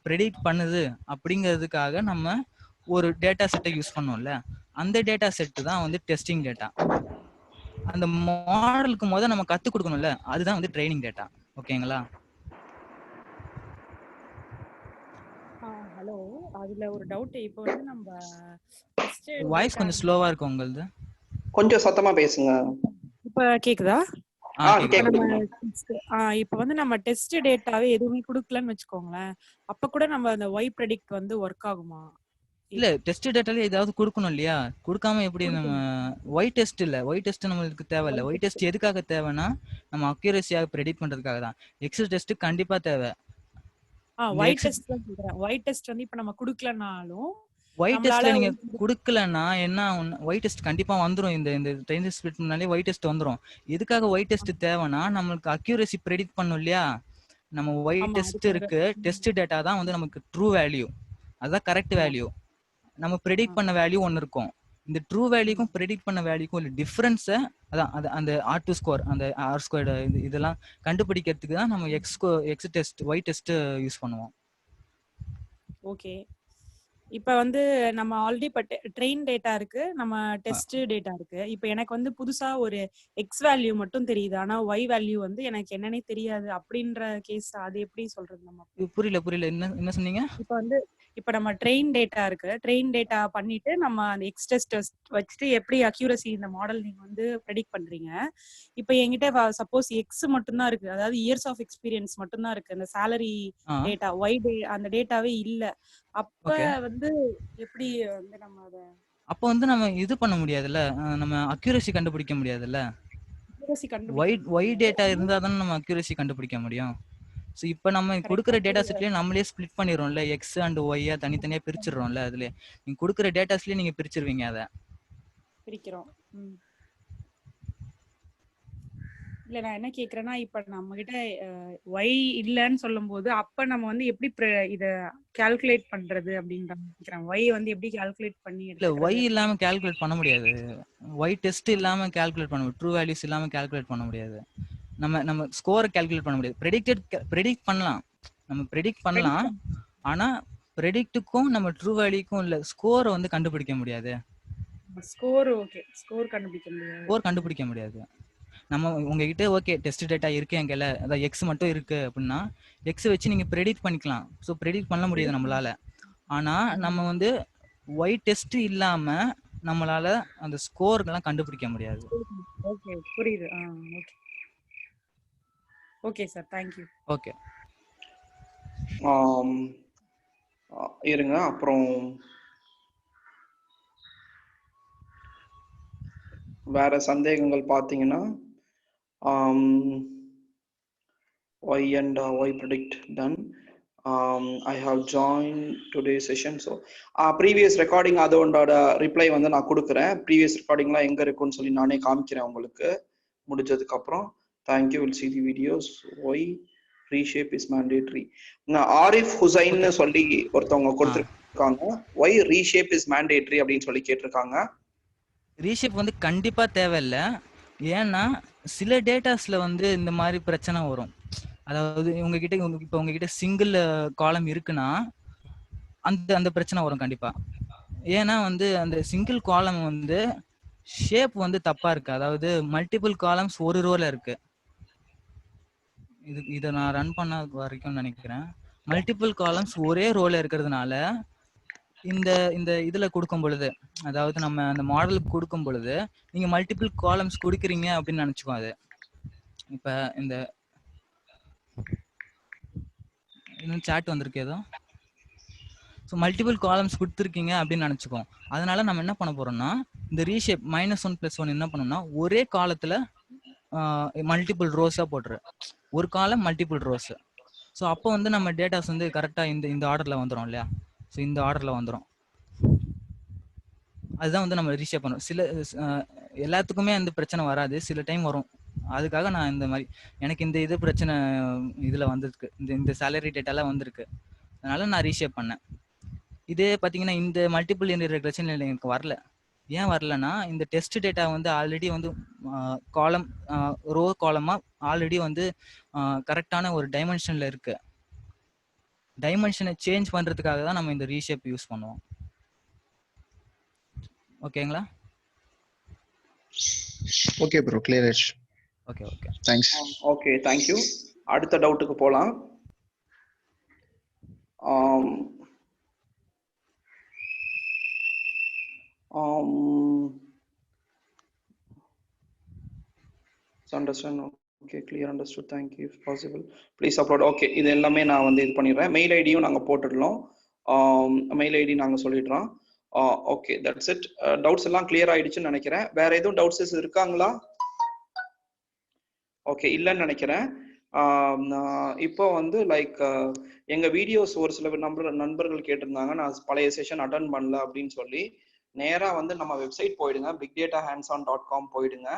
ப்ரெடிக்ட் பண்ணுது அப்படிங்கிறதுக்காக நம்ம ஒரு டேட்டா செட்டை யூஸ் பண்ணோம்ல, அந்த டேட்டா செட்டு தான் வந்து டெஸ்டிங் டேட்டா. அந்த மாடலுக்கு நம்ம கத்து கொடுக்கணும்ல, அதுதான் வந்து ட்ரைனிங் டேட்டா. ஓகேங்களா? ஹலோ, அதுல ஒரு டவுட். இப்போ வந்து நம்ம வாய்ஸ் கொஞ்சம் ஸ்லோவா இருக்கு உங்களுது, கொஞ்சம் சத்தமா பேசுங்க. இப்ப கேக்குதா? இப்ப வந்து நம்ம டெஸ்ட் டேட்டாவே எதுவுமே குடுக்கலன்னு வச்சுக்கோங்களேன், அப்ப கூட நம்ம அந்த ஒய் ப்ரெடிக்ட் வந்து ஒர்க் ஆகுமா? இல்ல டெஸ்ட் டேட்டால ஏதாவது கொடுக்கணும் இல்லையா, கொடுக்காம எப்படி நம்ம ஒய் டெஸ்ட் இல்ல, ஒய் டெஸ்ட் நம்மளுக்கு தேவையில்ல. ஒய் டெஸ்ட் எதுக்காக தேவைன்னா, நம்ம அக்யூரசியா ப்ரெடிக்ட் பண்றதுக்காக தான். எக்ஸ் டெஸ்ட் கண்டிப்பா தேவை. ஒய் டெஸ்ட் தான் சொல்றேன். ஒய் டெஸ்ட் வந்து இப்ப நம்ம குடுக்கலனாலும், ஒய் டெஸ்ட்ல நீங்க குடுக்கலன்னா என்ன, ஒய் டெஸ்ட் கண்டிப்பா வந்துரும். இந்த ட்ரெயின் ஸ்ப்ளிட் பண்ணாலே ஒய் டெஸ்ட் வந்துரும். எதுக்காக ஒய் டெஸ்ட் தேவைன்னா, நம்மளுக்கு அக்யூரசி ப்ரெடிக்ட் பண்ணும் இல்லையா, நம்ம ஒய் டெஸ்ட் இருக்கு, டெஸ்ட் டேட்டா தான் வந்து நமக்கு ட்ரூ வேல்யூ, அதான் கரெக்ட் வேல்யூ. நம்ம ப்ரெடிக்ட் பண்ண வேல்யூ ஒன்னு இருக்கும். இந்த ட்ரூ வேல்யூக்கும் ப்ரெடிக்ட் பண்ண வேல்யூக்கும் உள்ள டிஃபரன்ஸை அதான் அந்த R2 ஸ்கோர், அந்த ஆர் ஸ்கொயர்டு இதெல்லாம் கண்டுபிடிக்கிறதுக்கு தான் நம்ம X test Y test use பண்ணுவோம். ஓகே, இப்ப வந்து நம்ம ஆல்ரெடி ட்ரெயின் டேட்டா இருக்கு, நம்ம டெஸ்ட் டேட்டா இருக்கு. இப்ப எனக்கு வந்து புதுசா ஒரு எக்ஸ் வேல்யூ மட்டும் தெரியுது, ஆனா ஒய் வேல்யூ வந்து எனக்கு என்னன்னே தெரியாது அப்படின்ற கேஸ், அது எப்படி சொல்றது? நம்ம புரியல என்ன சொன்னீங்க? இப்ப நம்ம ட்ரெயின் டேட்டா இருக்கு, ட்ரெயின் டேட்டா பண்ணிட்டு நம்ம அந்த எக்ஸ் டெஸ்ட் வச்சுட்டு எப்படி அக்யூரசி இந்த மாடல் நீங்க வந்து ப்ரெடிக்ட் பண்றீங்க. இப்ப என்கிட்ட சப்போஸ் எக்ஸ் மட்டும் தான் இருக்கு, அதாவது இயர்ஸ் ஆஃப் எக்ஸ்பீரியன்ஸ் மட்டும் தான் இருக்கு, அந்த சேலரி டேட்டா ஒய் அந்த டேட்டாவே இல்ல. அப்ப வந்து எப்படி வந்து நம்ம அத அப்ப வந்து நம்ம இது பண்ண முடியாதுல்ல, நம்ம அக்யூரசி கண்டுபிடிக்க முடியாதுல்ல. ஒய் டேட்டா இருந்தா தானே நம்ம அக்யூரசி கண்டுபிடிக்க முடியும். ஸோ இப்போ நம்ம கொடுக்குற டேட்டா செட்லேயே நம்மளே ஸ்ப்ளிட் பண்ணிடுறோம்ல, எக்ஸ் அண்ட் ஒய்யா தனித்தனியாக பிரிச்சிடுறோம்ல. அதுலேயே நீங்கள் கொடுக்குற டேட்டாஸ்லேயே நீங்கள் பிரிச்சிருவீங்க, அதை பிரிக்கிறோம். இல்ல நான் என்ன கேக்குறேன்னா, இப்ப நம்ம கிட்ட ஒய் இல்லன்னு சொல்லும் போது அப்ப நம்ம வந்து எப்படி இத கால்குலேட் பண்றது அப்படின்ற கேக்குறேன். ஒய் வந்து எப்படி கால்குலேட் பண்ணி இல்ல ஒய் இல்லாம கால்குலேட் பண்ண முடியாது. ஒய் டெஸ்ட் இல்லாம கால்குலேட் பண்ண முடியாது, ட்ரூ வேல்யூஸ் இல்லாம கால்குலேட் பண்ண முடியாது. நம்ம ஸ்கோரை கால்குலேட் பண்ண முடியாது. ப்ரெடிக்ட் பண்ணலாம், நம்ம ப்ரெடிக்ட் பண்ணலாம், ஆனா ப்ரெடிக்ட்டுக்கும் நம்ம ட்ரூ வேல்யூக்கும் இல்ல ஸ்கோரை வந்து கண்டுபிடிக்க முடியாது. ஸ்கோர் கண்டுபிடிக்க முடியாது. நம்ம உங்ககிட்ட ஓகே டெஸ்ட் டேட்டா இருக்கு எங்கல, அதான் எக்ஸ் மட்டும் இருக்கு அப்படின்னா எக்ஸ் வச்சு நீங்க ப்ரெடிக்ட் பண்ணிக்கலாம். ஸோ ப்ரெடிக்ட் பண்ண முடியாது நம்மளால. ஆனா நம்ம வந்து ஒய் டெஸ்ட் இல்லாம நம்மளால அந்த ஸ்கோர்லாம் கண்டுபிடிக்க முடியாது. ஓகே புரியுது. Okay okay sir, thank you. Okay இருங்க, அப்புறம் வேற சந்தேகங்கள் பார்த்தீங்கன்னா why and why predict done. I have joined today's session. So previous recording அதோட ரிப்ளை வந்து நான் கொடுக்குறேன். ப்ரீவியஸ் ரெக்கார்டிங்லாம் எங்கே இருக்குன்னு சொல்லி நானே காமிக்கிறேன் உங்களுக்கு முடிஞ்சதுக்கு அப்புறம். Thank you, will see the videos. why reshape is mandatory. Arif ஹுசைன்னு சொல்லி ஒருத்தவங்க கொடுத்துருக்காங்க, why reshape is mandatory அப்படின்னு சொல்லி கேட்டிருக்காங்க. ரீஷேப் வந்து கண்டிப்பா தேவையில்லை. ஏன்னா சில டேட்டாஸ்ல வந்து இந்த மாதிரி பிரச்சனை வரும். அதாவது உங்ககிட்ட சிங்கிள் காலம் இருக்குன்னா அந்த அந்த பிரச்சனை வரும் கண்டிப்பா. ஏன்னா வந்து அந்த சிங்கிள் காலம் வந்து ஷேப் வந்து தப்பா இருக்கு. அதாவது மல்டிபிள் காலம்ஸ் ஒரு ரோல இருக்கு. இதை நான் ரன் பண்ண வரைக்கும் நினைக்கிறேன். மல்டிபிள் காலம்ஸ் ஒரே ரோல இருக்கிறதுனால இந்த இந்த இதுல கொடுக்கும் பொழுது, அதாவது நம்ம அந்த மாடலுக்கு கொடுக்கும் பொழுது நீங்க மல்டிபிள் காலம்ஸ் கொடுக்குறீங்க அப்படின்னு நினைச்சுக்கோ. அது இப்ப இந்த இன்னும் சாட் வந்திருக்கு ஏதோ. ஸோ மல்டிபிள் காலம்ஸ் கொடுத்துருக்கீங்க அப்படின்னு நினச்சிக்கோம். அதனால நம்ம என்ன பண்ண போறோம்னா இந்த ரீஷேப் -1 + 1 என்ன பண்ணோம்னா ஒரே காலத்துல மல்டிபிள் ரோஸா போட்டுரு. ஒரு காலம் மல்டிபிள் ரோஸ். ஸோ அப்போ வந்து நம்ம டேட்டாஸ் வந்து கரெக்டா இந்த ஆர்டர்ல வந்துடும் இல்லையா? ஸோ இந்த ஆர்டர்ல வந்துடும். அதுதான் வந்து நம்ம ரீஷேப் பண்ணணும். சில எல்லாத்துக்குமே அந்த பிரச்சனை வராது, சில டைம் வரும். அதுக்காக நான் இந்த மாதிரி எனக்கு இந்த இது பிரச்சனை இதுல வந்திருக்கு, இந்த சேலரி டேட்டாலாம் வந்திருக்கு, அதனால நான் ரீஷேப் பண்ணேன். இதே பார்த்தீங்கன்னா இந்த மல்டிபிள் லினியர் ரெக்ரெஷன் எனக்கு வரல. ஏன் வரலன்னா இந்த டெஸ்ட் டேட்டா வந்து ஆல்ரெடி வந்து காலம் ரோ காலமா ஆல்ரெடி வந்து கரெக்டான ஒரு டைமென்ஷன்ல இருக்கு. டைமென்ஷனை சேஞ்ச் பண்றதுக்காக தான் நம்ம இந்த ரீஷேப் யூஸ் பண்ணுவோம். ஓகேங்களா? ஓகே ப்ரோ, கிளியர் ஆயிடுச்சு. Okay okay, thanks. Okay, thank you. அடுத்த டவுட்டுக்கு போகலாம். Understand. Okay, clear, understood, thank you. If possible please upload. Okay, இது எல்லாமே நான் வந்து இது பண்ணிடுறேன். மெயில் ஐடியும் நாங்கள் போட்டுடலாம். மெயில் ஐடி நாங்கள் சொல்லிடுறோம். Okay, that's it. டவுட்ஸ் எல்லாம் கிளியர் ஆயிடுச்சுன்னு நினைக்கிறேன். வேற எதுவும் டவுட்ஸஸ் இருக்காங்களா? ஓகே, இல்லைன்னு நினைக்கிறேன். இப்போ வந்து லைக் எங்க வீடியோஸ் ஒரு சில நண்பர்கள் கேட்டிருந்தாங்க, நான் பழைய செஷன் அட்டன் பண்ணல அப்படின்னு சொல்லி. நேரா வந்து நம்ம வெப்சைட் போயிடுங்க, bigdatahandson.com போயிடுங்க.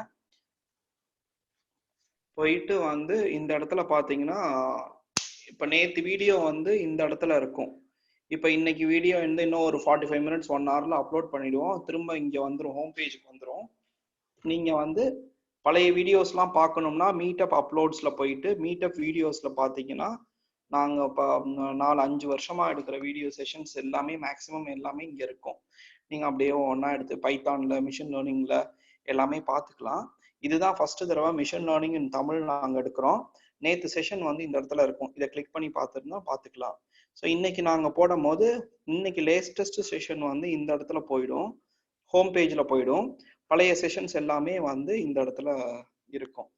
போயிட்டு வந்து இந்த இடத்துல பாத்தீங்கன்னா இப்ப நேத்து வீடியோ வந்து இந்த இடத்துல இருக்கும். இப்ப இன்னைக்கு வீடியோ வந்து இன்னும் ஒரு 45 minutes 1 hourல அப்லோட் பண்ணிடுவோம். திரும்ப இங்க வந்துடும், ஹோம் பேஜுக்கு வந்துடும். நீங்க வந்து பழைய வீடியோஸ்லாம் பார்க்கணும்னா மீட்டப் அப்லோட்ஸ்ல போயிட்டு மீட்டப் வீடியோஸ்ல பாத்தீங்கன்னா நாங்க இப்போ 4-5 வருஷமா எடுக்கிற வீடியோ செஷன்ஸ் எல்லாமே மேக்ஸிமம் எல்லாமே இங்க இருக்கும். நீங்க அப்படியே ஒன்னா எடுத்து பைத்தான்ல மிஷின் லேர்னிங்ல எல்லாமே பார்த்துக்கலாம். இதுதான் ஃபர்ஸ்ட் தடவை மிஷின் லேர்னிங் இன் தமிழ் நாங்க எடுக்கிறோம். நேத்து செஷன் வந்து இந்த இடத்துல இருக்கும், இதை கிளிக் பண்ணி பார்த்துருந்தா பார்த்துக்கலாம். ஸோ இன்னைக்கு நாங்க போடும் போது இன்னைக்கு லேட்டஸ்ட் செஷன் வந்து இந்த இடத்துல போயிடும், ஹோம் பேஜ்ல போயிடும். பழைய செஷன்ஸ் எல்லாமே வந்து இந்த இடத்துல இருக்கும்.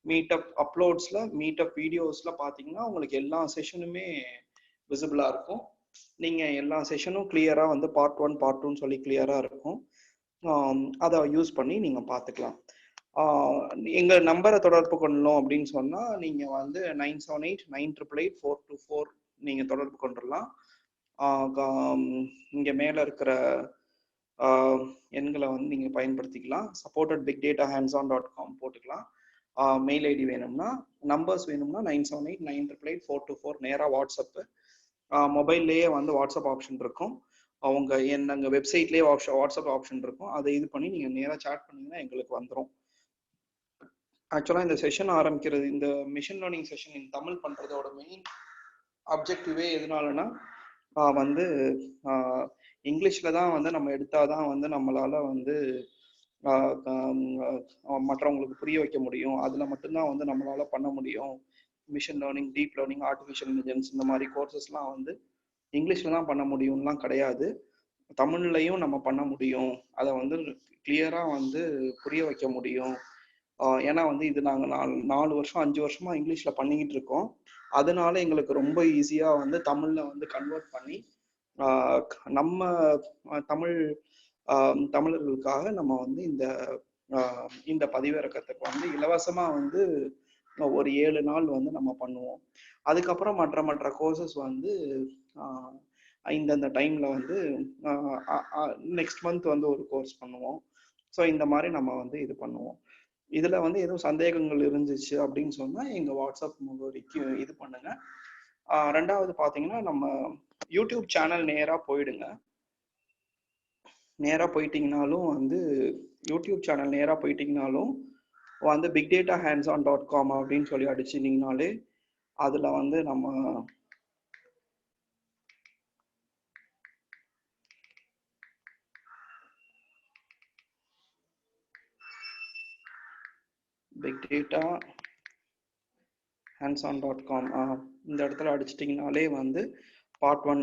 மீட்டப் அப்லோட்ஸ்ல மீட்டப் வீடியோஸ்ல பாத்தீங்கன்னா உங்களுக்கு எல்லா செஷனுமே விசிபிளா இருக்கும். நீங்க எல்லா செஷனும் கிளியரா வந்து பார்ட் 1 பார்ட் 2 சொல்லி கிளியரா இருக்கும். அதை யூஸ் பண்ணி நீங்க பாத்துக்கலாம். எங்க நம்பரை தொடர்பு கொள்ளணும் அப்படின்னு சொன்னா நீங்க வந்து 978-988-424 நீங்க தொடர்பு கொண்டுடலாம். இங்க மேல இருக்கிற எண்களை வந்து நீங்க பயன்படுத்திக்கலாம். சப்போர்ட்டட் bigdatahandson.com போட்டுக்கலாம். மெயில் ஐடி வேணும்னா, நம்பர்ஸ் வேணும்னா 978-988-424 நேரா வாட்ஸ்அப்பு. மொபைல்லையே வந்து வாட்ஸ்அப் ஆப்ஷன் இருக்கும். அவங்க எங்கள் வெப்சைட்லேயே வாட்ஸ்அப் ஆப்ஷன் இருக்கும். அதை இது பண்ணி நீங்கள் நேராக சாட் பண்ணிங்கன்னா எங்களுக்கு வந்துடும். ஆக்சுவலாக இந்த செஷன் ஆரம்பிக்கிறது, இந்த machine learning session in Tamil பண்ணுறதோட மெயின் அப்ஜெக்டிவே எதனாலனா வந்து இங்கிலீஷில் தான் வந்து நம்ம எடுத்தாதான் வந்து நம்மளால் வந்து மற்றவங்களுக்கு புரிய வைக்க முடியும். அதில் மட்டும்தான் வந்து நம்மளால பண்ண முடியும். Machine learning, deep learning, artificial intelligence இந்த மாதிரி கோர்சஸ்லாம் வந்து இங்கிலீஷில் தான் பண்ண முடியும்லாம் கிடையாது. தமிழ்லையும் நம்ம பண்ண முடியும். அதை வந்து கிளியராக வந்து புரிய வைக்க முடியும். ஏன்னா வந்து இது நாங்கள் 4 வருஷம் 5 வருஷமா இங்கிலீஷில் பண்ணிக்கிட்டு இருக்கோம். அதனால எங்களுக்கு ரொம்ப ஈஸியாக வந்து தமிழில் வந்து கன்வெர்ட் பண்ணி நம்ம தமிழர்களுக்காக நம்ம வந்து இந்த பதிவிறக்கத்துக்கு வந்து இலவசமா வந்து ஒரு 7 நாள் வந்து நம்ம பண்ணுவோம். அதுக்கப்புறம் மற்ற கோர்சஸ் வந்து இந்தந்த டைம்ல வந்து நெக்ஸ்ட் மந்த் வந்து ஒரு கோர்ஸ் பண்ணுவோம். ஸோ இந்த மாதிரி நம்ம வந்து இது பண்ணுவோம். இதுல வந்து எதுவும் சந்தேகங்கள் இருந்துச்சு அப்படின்னு சொன்னா எங்க வாட்ஸ்அப் முகவரிக்கு இது பண்ணுங்க. ரெண்டாவது பாத்தீங்கன்னா நம்ம யூடியூப் சேனல் நேரா போயிடுங்க. நேராக போயிட்டீங்கனாலும் வந்து யூடியூப் சேனல் நேராக போயிட்டீங்கனாலும் வந்து bigdatahands-on.com அப்படின்னு சொல்லி அடிச்சிருந்தீங்கனாலே அதில் வந்து நம்ம bigdatahands-on.com இந்த இடத்துல அடிச்சிட்டிங்கனாலே வந்து பார்ட் 1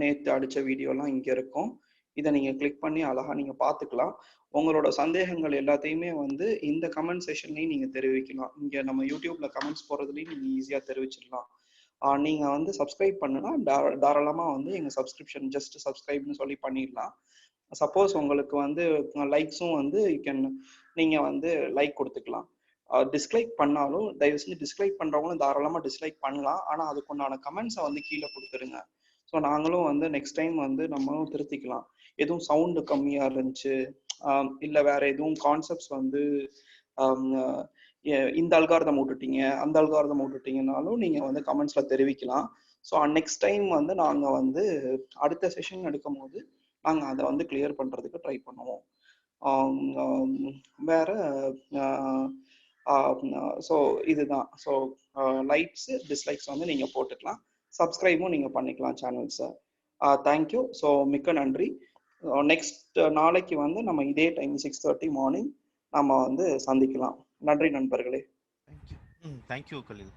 நேற்று அடித்த வீடியோலாம் இங்கே இருக்கும். இதை நீங்கள் கிளிக் பண்ணி அழகாக நீங்கள் பார்த்துக்கலாம். உங்களோட சந்தேகங்கள் எல்லாத்தையுமே வந்து இந்த கமெண்ட் செஷன்லையும் நீங்கள் தெரிவிக்கலாம். இங்கே நம்ம யூடியூப்ல கமெண்ட்ஸ் போடுறதுலையும் நீங்கள் ஈஸியாக தெரிவிச்சிடலாம். நீங்கள் வந்து சப்ஸ்கிரைப் பண்ணுனா தாராளமாக வந்து எங்கள் சப்ஸ்கிரிப்ஷன் ஜஸ்ட் சப்ஸ்கிரைப்னு சொல்லி பண்ணிடலாம். சப்போஸ் உங்களுக்கு வந்து லைக்ஸும் வந்து நீங்கள் வந்து லைக் கொடுத்துக்கலாம். டிஸ்லைக் பண்ணாலும் தயவு செஞ்சு டிஸ்லைக் பண்ணுறவங்களும் தாராளமாக டிஸ்லைக் பண்ணலாம். ஆனால் அதுக்குண்டான கமெண்ட்ஸை வந்து கீழே கொடுத்துருங்க. ஸோ நாங்களும் வந்து நெக்ஸ்ட் டைம் வந்து நம்மளும் திருத்திக்கலாம். எதுவும் சவுண்டு கம்மியாக இருந்துச்சு, இல்லை வேற எதுவும் கான்செப்ட்ஸ் வந்து இந்த அல்காரிதம் விட்டுட்டீங்க அந்த அல்காரிதம் விட்டுட்டீங்கனாலும் நீங்கள் வந்து கமெண்ட்ஸில் தெரிவிக்கலாம். ஸோ நெக்ஸ்ட் டைம் வந்து நாங்கள் வந்து அடுத்த செஷன் எடுக்கும் போது நாங்கள் அதை வந்து கிளியர் பண்ணுறதுக்கு ட்ரை பண்ணுவோம். வேற ஸோ இதுதான். ஸோ லைக்ஸ் டிஸ்லைக்ஸ் வந்து நீங்கள் போட்டுக்கலாம், சப்ஸ்கிரைபும் நீங்கள் பண்ணிக்கலாம் சேனல்ஸை. தேங்க்யூ. ஸோ மிக்க நன்றி. நெக்ஸ்ட் நாளைக்கு வந்து நம்ம இதே டைம் 6:30 மார்னிங் நம்ம வந்து சந்திக்கலாம். நன்றி நண்பர்களே. தேங்க்யூ கலில்.